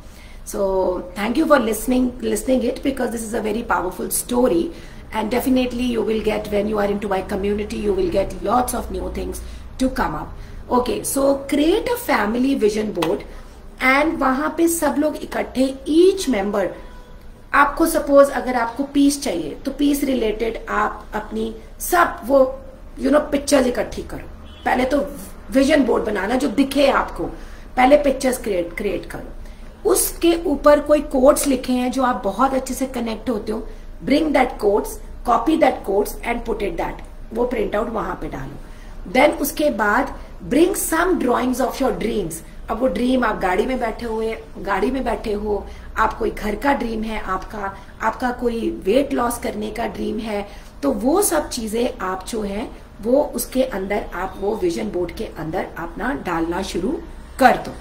So thank you for listening it, because this is a very powerful story, and definitely you will get, when you are into my community, you will get lots of new things to come up. Okay, so create a family vision board, and वहां पे सब लोग इकट्ठे, each member, आपको suppose अगर आपको piece चाहिए तो पीस रिलेटेड आप अपनी सब वो पिक्चर्स इकट्ठी करो. पहले तो विजन बोर्ड बनाना जो दिखे आपको, पहले पिक्चर्स क्रिएट करो. उसके ऊपर कोई कोट्स लिखे हैं जो आप बहुत अच्छे से कनेक्ट होते हो, bring that quotes, copy that quotes and put it that, वो प्रिंट आउट वहां पे डालो. देन उसके बाद bring some drawings of your dreams. अब वो ड्रीम, आप गाड़ी में बैठे हो, आप कोई घर का ड्रीम है, आपका कोई वेट लॉस करने का ड्रीम है, तो वो सब चीजें आप जो है वो उसके अंदर, आप वो विजन बोर्ड के अंदर अपना डालना शुरू कर दो.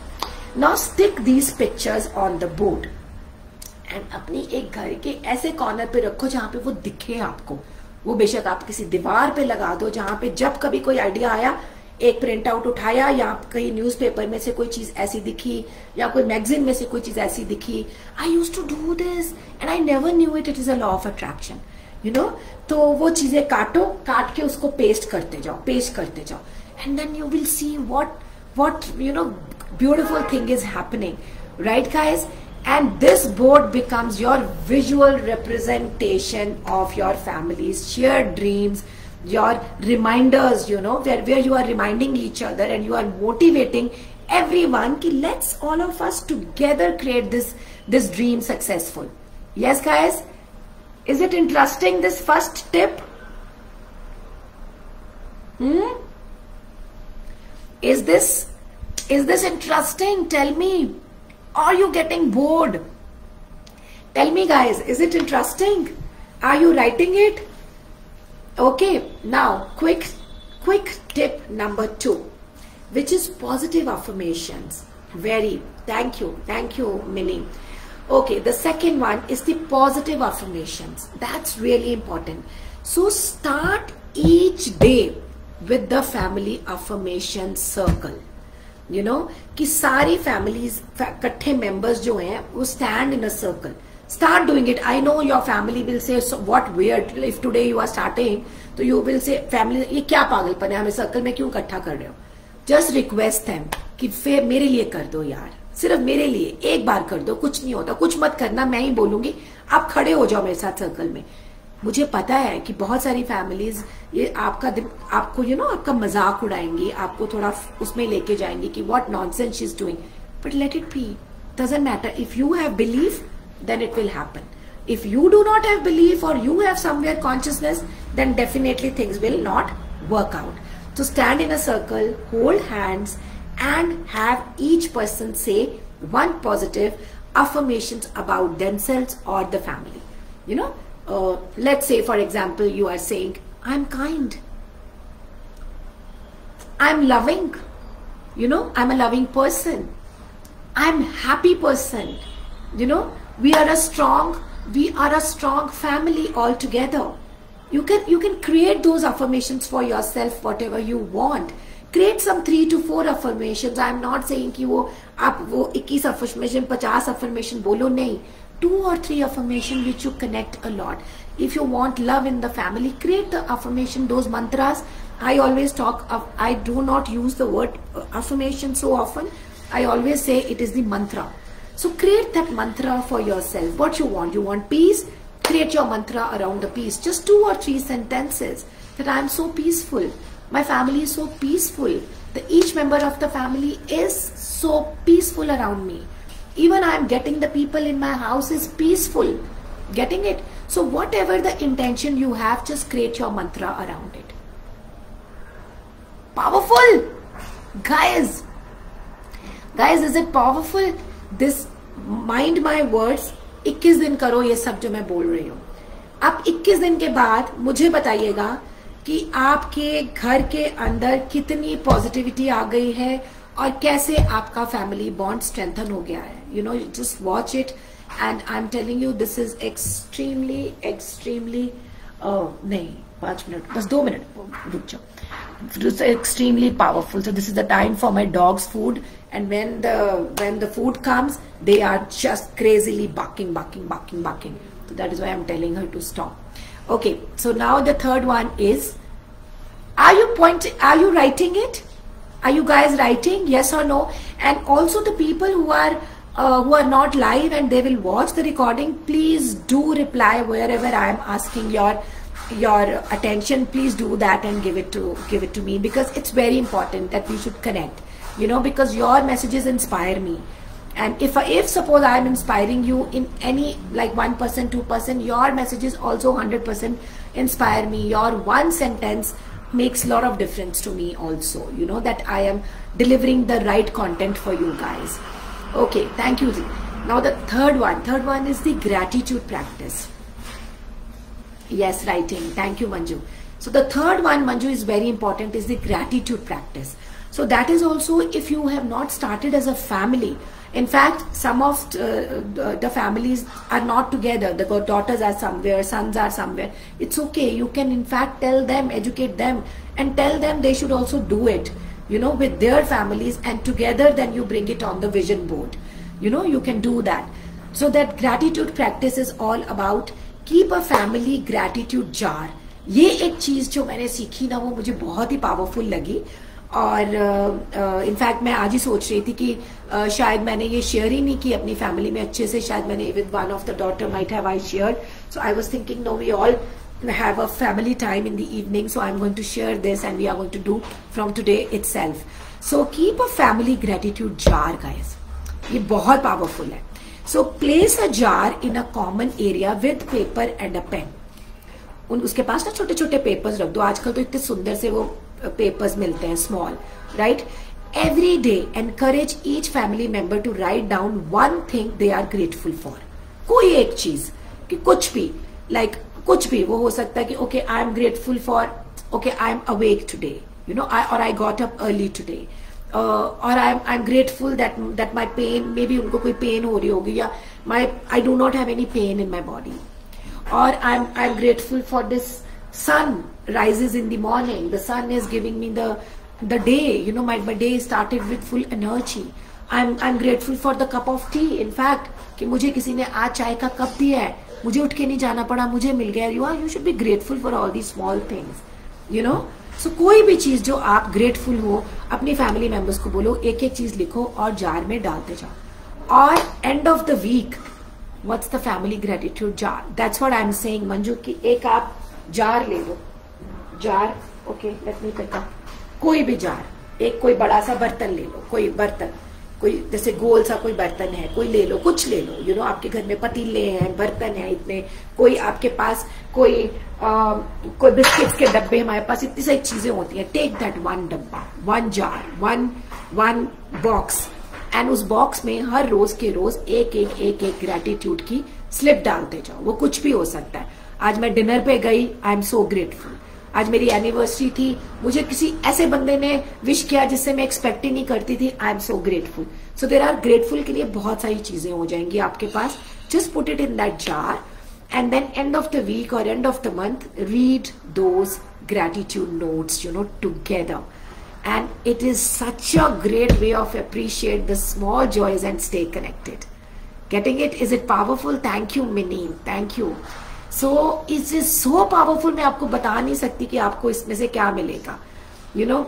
Now stick these pictures on the board and अपनी एक घर के ऐसे कॉर्नर पे रखो जहां पे वो दिखे आपको. वो बेशक आप किसी दीवार पे लगा दो, जहां पे जब कभी कोई आइडिया आया, एक प्रिंट आउट उठाया, या कहीं न्यूज़पेपर में से कोई चीज ऐसी दिखी, या कोई मैगजीन में से कोई चीज ऐसी दिखी, I used to do this and I never knew it is a law of attraction, तो वो चीजें काट के उसको पेस्ट करते जाओ, and then you will see what beautiful thing is happening, right guys? And this board becomes your visual representation of your family's shared dreams, your reminders, where you are reminding each other and you are motivating everyone ki let's all of us together create this dream successful. Yes guys, is it interesting, this first tip? Is this interesting? Tell me. Are you getting bored? Tell me guys, is it interesting? Are you writing it? Okay, now quick tip number 2, which is positive affirmations. Thank you Minnie. Okay, the second one is the positive affirmations. That's really important. So start each day with the family affirmation circle. कि सारी families, इकट्ठे members जो हैं वो stand in a circle, start doing it. I know your family will say what weird if today you are starting, तो you will say family ये क्या पागलपन है, हमें सर्कल में क्यों इकट्ठा कर रहे हो. जस्ट रिक्वेस्ट देम कि फिर मेरे लिए कर दो यार, सिर्फ मेरे लिए एक बार कर दो, कुछ नहीं होता, कुछ मत करना, मैं ही बोलूंगी, आप खड़े हो जाओ मेरे साथ सर्कल में. मुझे पता है कि बहुत सारी फैमिलीज ये आपको आपका मजाक उड़ाएंगी, आपको थोड़ा उसमें लेके जाएंगी कि what nonsense she is doing, but let it be, doesn't matter. If you have belief then it will happen. If you do not have belief or you have somewhere consciousness, then definitely things will not work out. So stand in a circle, hold hands and have each person say one positive affirmations about themselves or the family. Let's say for example you are saying, I'm kind, I'm loving, I'm a loving person, I'm happy person, we are a strong family all together. You can create those affirmations for yourself, whatever you want. Create some 3 to 4 affirmations. I am not saying कि आप 21 affirmation 50 affirmation बोलो, नहीं. 2 or 3 affirmation which you connect a lot. If you want love in the family, create the affirmation, those mantras. I always talk of, I do not use the word affirmation so often. I always say it is the mantra. So create that mantra for yourself. What you want? You want peace? Create your mantra around the peace. Just 2 or 3 sentences that I am so peaceful. My family is so peaceful. Each member of the family is so peaceful around me. Even I am getting the people in my house is peaceful. Getting it? So whatever the intention you have, just create your mantra around it. Powerful! Guys, is it powerful? This mind my words. 21 दिन करो ये सब जो मैं बोल रही हूँ. अब 21 दिन के बाद मुझे बताइएगा कि आपके घर के अंदर कितनी पॉजिटिविटी आ गई है और कैसे आपका फैमिली बॉन्ड स्ट्रेंथन हो गया है. Just watch it and I'm telling you this is extremely नहीं 5 मिनट बस 2 मिनट रुक जाओ. It's extremely powerful. So this is the time for my dog's food, and when the food comes, they are just crazily barking. So that is why I'm telling her to stop. Okay, so now the third one is, are you writing it? Are you guys writing? Yes or no? And also the people who are not live and they will watch the recording, please do reply wherever I am asking your attention. Please do that and give it to me, because it's very important that we should connect, you know, because your messages inspire me. And if suppose I am inspiring you in any, like 1%, 2%, your messages also 100% inspire me. Your one sentence makes a lot of difference to me also, you know, that I am delivering the right content for you guys. Okay, thank you. Now the third one is the gratitude practice. Yes, writing. Thank you, Manju. So the third one, Manju, is very important, is the gratitude practice. So that is also, if you have not started as a family, in fact, some of the families are not together. The daughters are somewhere, sons are somewhere. It's okay. You can in fact tell them, educate them, and tell them they should also do it, you know, with their families, and together then you bring it on the vision board. You know, you can do that. So that gratitude practice is all about keep a family gratitude jar. ये एक चीज जो मैंने सीखी ना, वो मुझे बहुत ही पावरफुल लगी. और इनफैक्ट मैं आज ही सोच रही थी कि शायद मैंने ये शेयर ही नहीं की अपनी फैमिली में अच्छे से. शायद मैंने with one of the daughter might have I shared. So I was thinking, no, we all have a family time in the evening, so I'm going to share this and we are going to do from today itself. So keep a family gratitude jar, guys. ये बहुत powerful है. So place a jar in a common area with paper and a pen. उसके पास ना छोटे छोटे papers रख दो. आजकल तो इतने सुंदर से वो पेपर्स मिलते हैं, small, right. Every day encourage each family member to write down one thing they are grateful for. कोई एक चीज, कि कुछ भी, like कुछ भी वो हो सकता है कि okay I am grateful for, okay I am awake today, you know, और I got up early today, और I am grateful that my pain, may be उनको कोई पेन हो रही होगी, या I do not have any pain in my body, और I am grateful for this sun rises in the morning, the sun is giving me the day, you know, my day started with full energy. I'm grateful for the cup of tea. In fact, कि मुझे किसी ने आज चाय का cup दिया है, मुझे उठ के नहीं जाना पड़ा, मुझे मिल गया. You should be grateful for all these small things, you know. So कोई भी चीज जो आप ग्रेटफुल हो, अपनी फैमिली मेंबर्स को बोलो, एक एक चीज लिखो और जार में डालते जाओ. और end of the week, what's the family gratitude jar? That's what I am saying, Manju, की एक आप जार ले लो. Jar, okay, let me pick up. कोई भी जार, एक कोई बड़ा सा बर्तन ले लो, कोई बर्तन, कोई जैसे गोल सा कोई बर्तन है, कोई ले लो, कुछ ले लो, यू नो, आपके घर में पतीले हैं, बर्तन है इतने, कोई आपके पास कोई बिस्किट्स के डब्बे, हमारे पास इतनी सारी चीजें होती हैं. टेक दैट वन डब्बा, one jar, one box, and उस बॉक्स में हर रोज के रोज एक ग्रेटिट्यूड की स्लिप डालते जाओ. वो कुछ भी हो सकता है. आज मैं डिनर पे गई, आई एम सो ग्रेटफुल. आज मेरी एनिवर्सरी थी, मुझे किसी ऐसे बंदे ने विश किया जिससे मैं एक्सपेक्ट ही नहीं करती थी, I am so grateful. So there are grateful के लिए बहुत सारी चीजें हो जाएंगी आपके पास. Just put it in that jar, and then end of the week और end of the month read those gratitude notes, you know, together. And it is such a great way of appreciate the small joys and stay connected. Getting it? Is it powerful? Thank you Mini, thank you. So it is so powerful. मैं आपको बता नहीं सकती कि आपको इसमें से क्या मिलेगा, you know.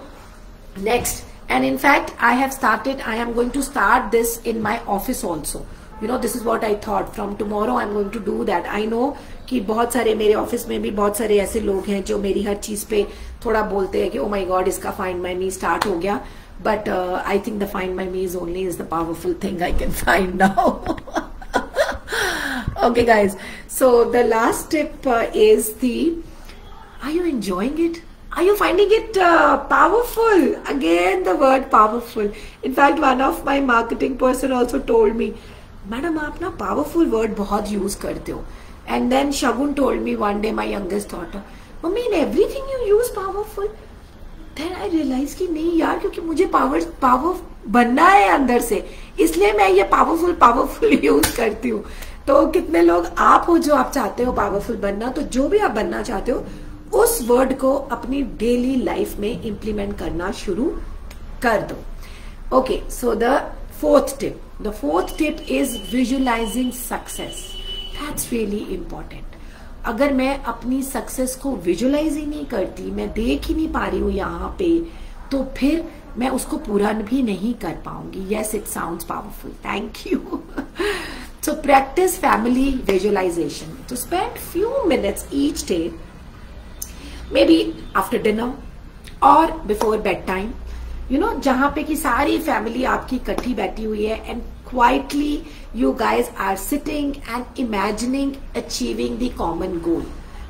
Next, and in fact I have started, I am going to start this in my office also, you know. This is what I thought, from tomorrow I am going to do that. I know कि बहुत सारे मेरे office में भी बहुत सारे ऐसे लोग हैं जो मेरी हर चीज पे थोड़ा बोलते हैं कि ओ माई गॉड, इसका फाइंड माई मी स्टार्ट हो गया. But I think the find my me is only is the powerful thing I can find now. Okay, guys, so the last tip is are you enjoying it? Are you finding it powerful? Again, the word powerful. In fact, one of my marketing person also told me, madam, आप ना powerful word बहुत use करते हो. And then Shagun told me one day, my youngest daughter, mummy, in everything you use powerful. Then I realized कि नहीं यार, क्योंकि मुझे पावर बनना है अंदर से, इसलिए मैं ये पावरफुल यूज करती हूँ. तो कितने लोग आप हो जो आप चाहते हो पावरफुल बनना? तो जो भी आप बनना चाहते हो उस वर्ड को अपनी डेली लाइफ में इंप्लीमेंट करना शुरू कर दो. Okay, so the fourth tip is visualising success. That's really important. अगर मैं अपनी सक्सेस को विजुअलाइज ही नहीं करती, मैं देख ही नहीं पा रही हूं यहाँ पे, तो फिर मैं उसको पूरा भी नहीं कर पाऊंगी. Yes, it sounds powerful. Thank you. So practice family visualization. To spend few minutes each day, maybe after dinner or before bedtime, जहां पे कि सारी फैमिली आपकी इकट्ठी बैठी हुई है and quietly you guys are sitting and imagining achieving the common goal.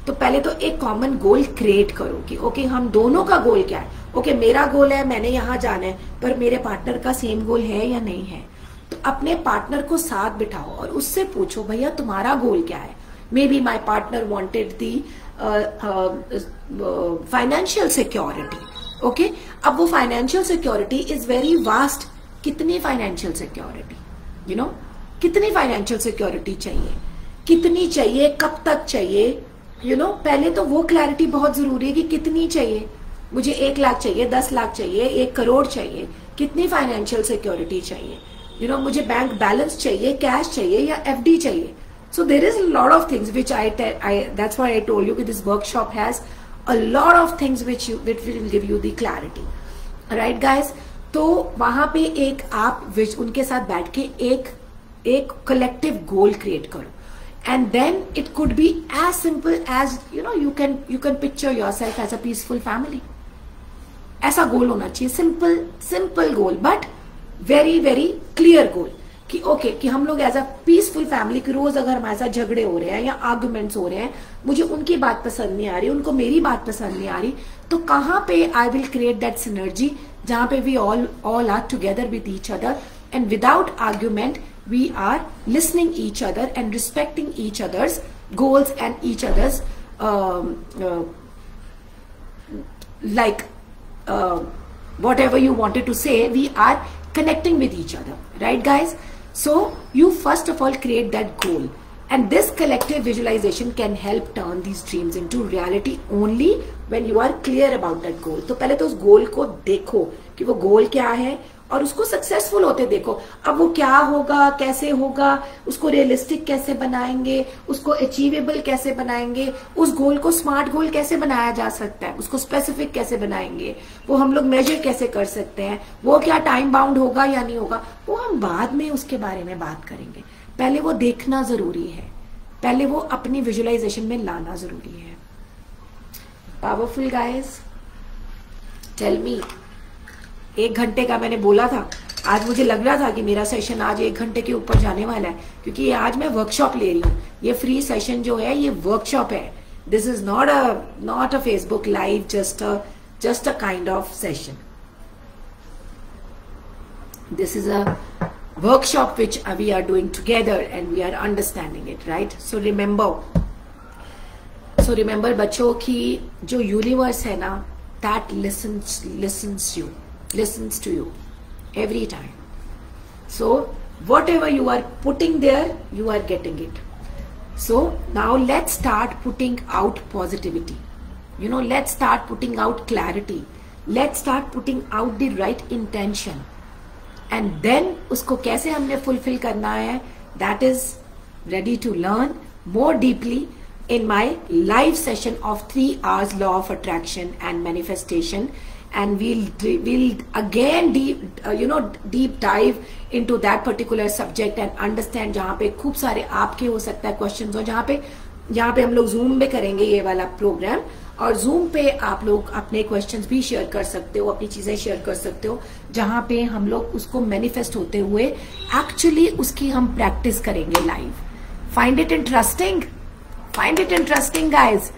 तो पहले तो एक कॉमन गोल क्रिएट करो कि ओके हम दोनों का गोल क्या है. ओके, मेरा गोल है, मैंने यहाँ जाना है, पर मेरे पार्टनर का सेम गोल है या नहीं है. तो अपने पार्टनर को साथ बिठाओ और उससे पूछो भैया तुम्हारा गोल क्या है. May be my partner wanted the financial security. Okay, अब वो financial security is very vast. कितनी फाइनेंशियल सिक्योरिटी, कितनी फाइनेंशियल सिक्योरिटी चाहिए, कितनी चाहिए, कब तक चाहिए, पहले तो वो क्लैरिटी बहुत जरूरी है कि कितनी चाहिए. मुझे 1 लाख चाहिए, 10 लाख चाहिए, 1 करोड़ चाहिए, कितनी फाइनेंशियल सिक्योरिटी चाहिए. मुझे बैंक बैलेंस चाहिए, कैश चाहिए या एफडी चाहिए. So there is lot of things which that's why I told you this workshop has a lot of things which will give you the clarity. Right guys? तो वहां पे एक आप उनके साथ बैठ के एक कलेक्टिव गोल क्रिएट करो. And then it could be as simple as you can picture yourself as a peaceful family. ऐसा गोल होना चाहिए. Simple goal but very very clear goal कि ओके कि हम लोग एज अ पीसफुल फैमिली की रोज अगर हमारे साथ झगड़े हो रहे हैं या आर्गुमेंट्स हो रहे हैं, मुझे उनकी बात पसंद नहीं आ रही, उनको मेरी बात पसंद नहीं आ रही, तो कहां पे I will create that synergy जहां पे we all are together with each other and without argument we are listening each other and respecting each other's goals and each other's like whatever you wanted to say, we are connecting with each other, right guys? So you first of all create that goal, and this collective visualization can help turn these dreams into reality only when you are clear about that goal. तो पहले तो उस गोल को देखो कि वो गोल क्या है और उसको सक्सेसफुल होते देखो. अब वो क्या होगा, कैसे होगा, उसको रियलिस्टिक कैसे बनाएंगे, उसको अचीवेबल कैसे बनाएंगे, उस गोल को स्मार्ट गोल कैसे बनाया जा सकता है, उसको स्पेसिफिक कैसे बनाएंगे, वो हम लोग मेजर कैसे कर सकते हैं, वो क्या टाइम बाउंड होगा या नहीं होगा, वो हम बाद में उसके बारे में बात करेंगे. पहले वो देखना जरूरी है, पहले वो अपनी विजुअलाइजेशन में लाना जरूरी है. Powerful guys, tell me. 1 घंटे का मैंने बोला था, आज मुझे लग रहा था कि मेरा सेशन आज 1 घंटे के ऊपर जाने वाला है, क्योंकि आज मैं वर्कशॉप ले रही हूँ. ये फ्री सेशन जो है ये वर्कशॉप है. This is not a Facebook live, just a kind of session. This is a workshop which we are doing together and we are understanding it, right? So remember बच्चों की जो universe है ना, that listens to you every time. So whatever you are putting there, you are getting it. So now let's start putting out positivity. Let's start putting out clarity. Let's start putting out the right intention. And then usko kaise humne fulfill karna hai, that is ready to learn more deeply in my live session of 3 hours law of attraction and manifestation. And we'll again deep dive into that particular subject and understand जहाँ पे खूब सारे आपके हो सकता है questions हो, जहाँ पे हम लोग जूम में करेंगे ये वाला प्रोग्राम, और जूम पे आप लोग अपने क्वेश्चंस भी शेयर कर सकते हो, अपनी चीजें शेयर कर सकते हो, जहाँ पे हम लोग उसको मैनिफेस्ट होते हुए एक्चुअली उसकी हम प्रैक्टिस करेंगे live. Find it interesting? Find it interesting guys?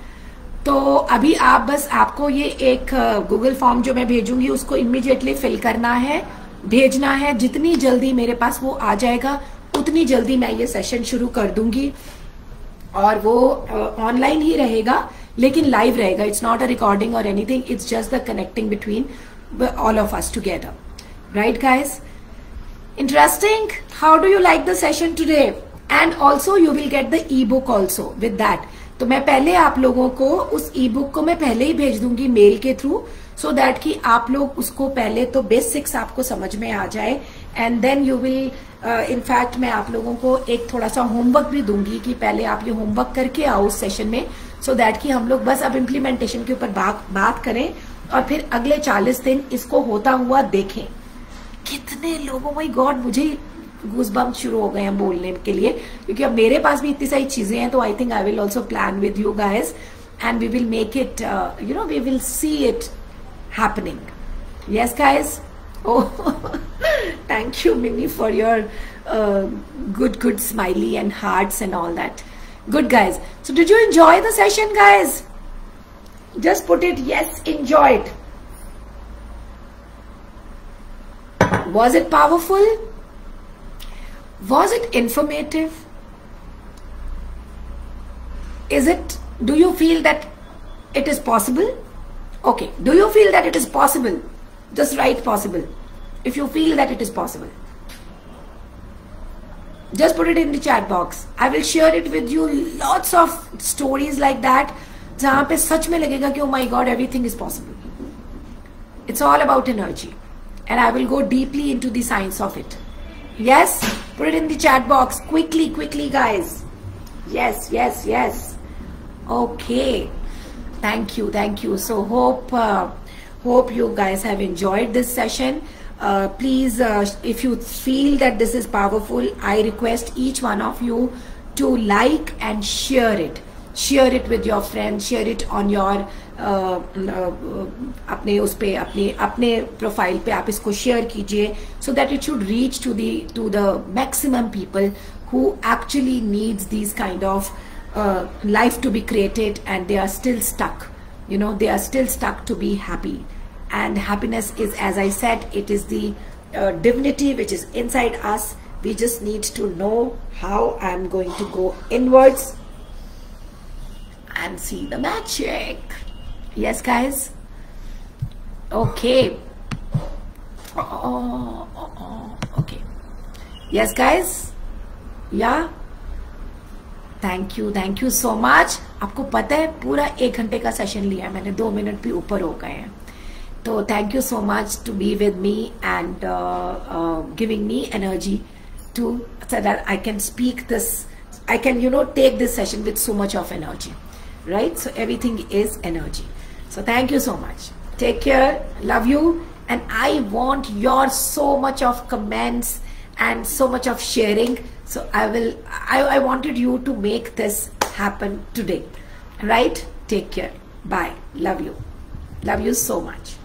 तो अभी आप बस आपको ये एक गूगल फॉर्म जो मैं भेजूंगी उसको इमीडिएटली फिल करना है, भेजना है. जितनी जल्दी मेरे पास वो आ जाएगा उतनी जल्दी मैं ये सेशन शुरू कर दूंगी, और वो ऑनलाइन ही रहेगा लेकिन लाइव रहेगा. इट्स नॉट अ रिकॉर्डिंग और anything, it's just the connecting between all of us together. Right guys? Interesting? How do you like the session today? And also you will get the ebook also with that. तो मैं पहले आप लोगों को उस ई book को मैं पहले ही भेज दूंगी मेल के थ्रू, सो दैट कि आप लोग उसको पहले तो बेसिक्स आपको समझ में आ जाए, and then you will in fact मैं आप लोगों को एक थोड़ा सा होमवर्क भी दूंगी कि पहले आप ये होमवर्क करके आओ उस सेशन में, सो दैट कि हम लोग बस अब इम्प्लीमेंटेशन के ऊपर बात करें और फिर अगले 40 दिन इसको होता हुआ देखें। कितने लोगों, माय गॉड, मुझे गूज़बम्प्स शुरू हो गए हैं बोलने के लिए, क्योंकि अब मेरे पास भी इतनी सारी चीजें हैं, तो I think I will also plan with you guys and we will make it, you know, we will see it happening. Yes, guys? Oh, thank you, Mimi, for your good smiley and hearts and all that. Good, guys. So did you enjoy the session, guys? Just put it, yes, enjoyed. Was it powerful? Was it informative? Do you feel that it is possible? Okay, do you feel that it is possible? Just write possible if you feel that it is possible. Just put it in the chat box. I will share it with you, lots of stories like that जहाँ पे सच में लगेगा कि oh my god, everything is possible. It's all about energy, and I will go deeply into the science of it. Yes, put it in the chat box quickly, guys. Yes. Okay. Thank you. So hope you guys have enjoyed this session. Please, if you feel that this is powerful, I request each one of you to like and share it. Share it with your friends. Share it on your अपने उस पे अपने profile पे आप इसको share कीजिए, so that it should reach to the maximum people who actually needs these kind of life to be created, and they are still stuck. You know, they are still stuck to be happy. And happiness is, as I said, it is the divinity which is inside us. We just need to know how. I'm going to go inwards and see the magic. Yes, guys? Okay. Okay. Yes, guys? Yeah? Thank you so much. आपको पता है पूरा 1 घंटे का session लिया है मैंने, 2 minute भी ऊपर हो गए हैं. तो thank you so much to be with me and giving me energy to so that I can speak this, I can, you know, take this session with so much of energy, right? So everything is energy. So thank you so much. Take care. Love you. And I want your so much of comments and so much of sharing. So I wanted you to make this happen today, right? Take care. Bye. Love you. Love you so much.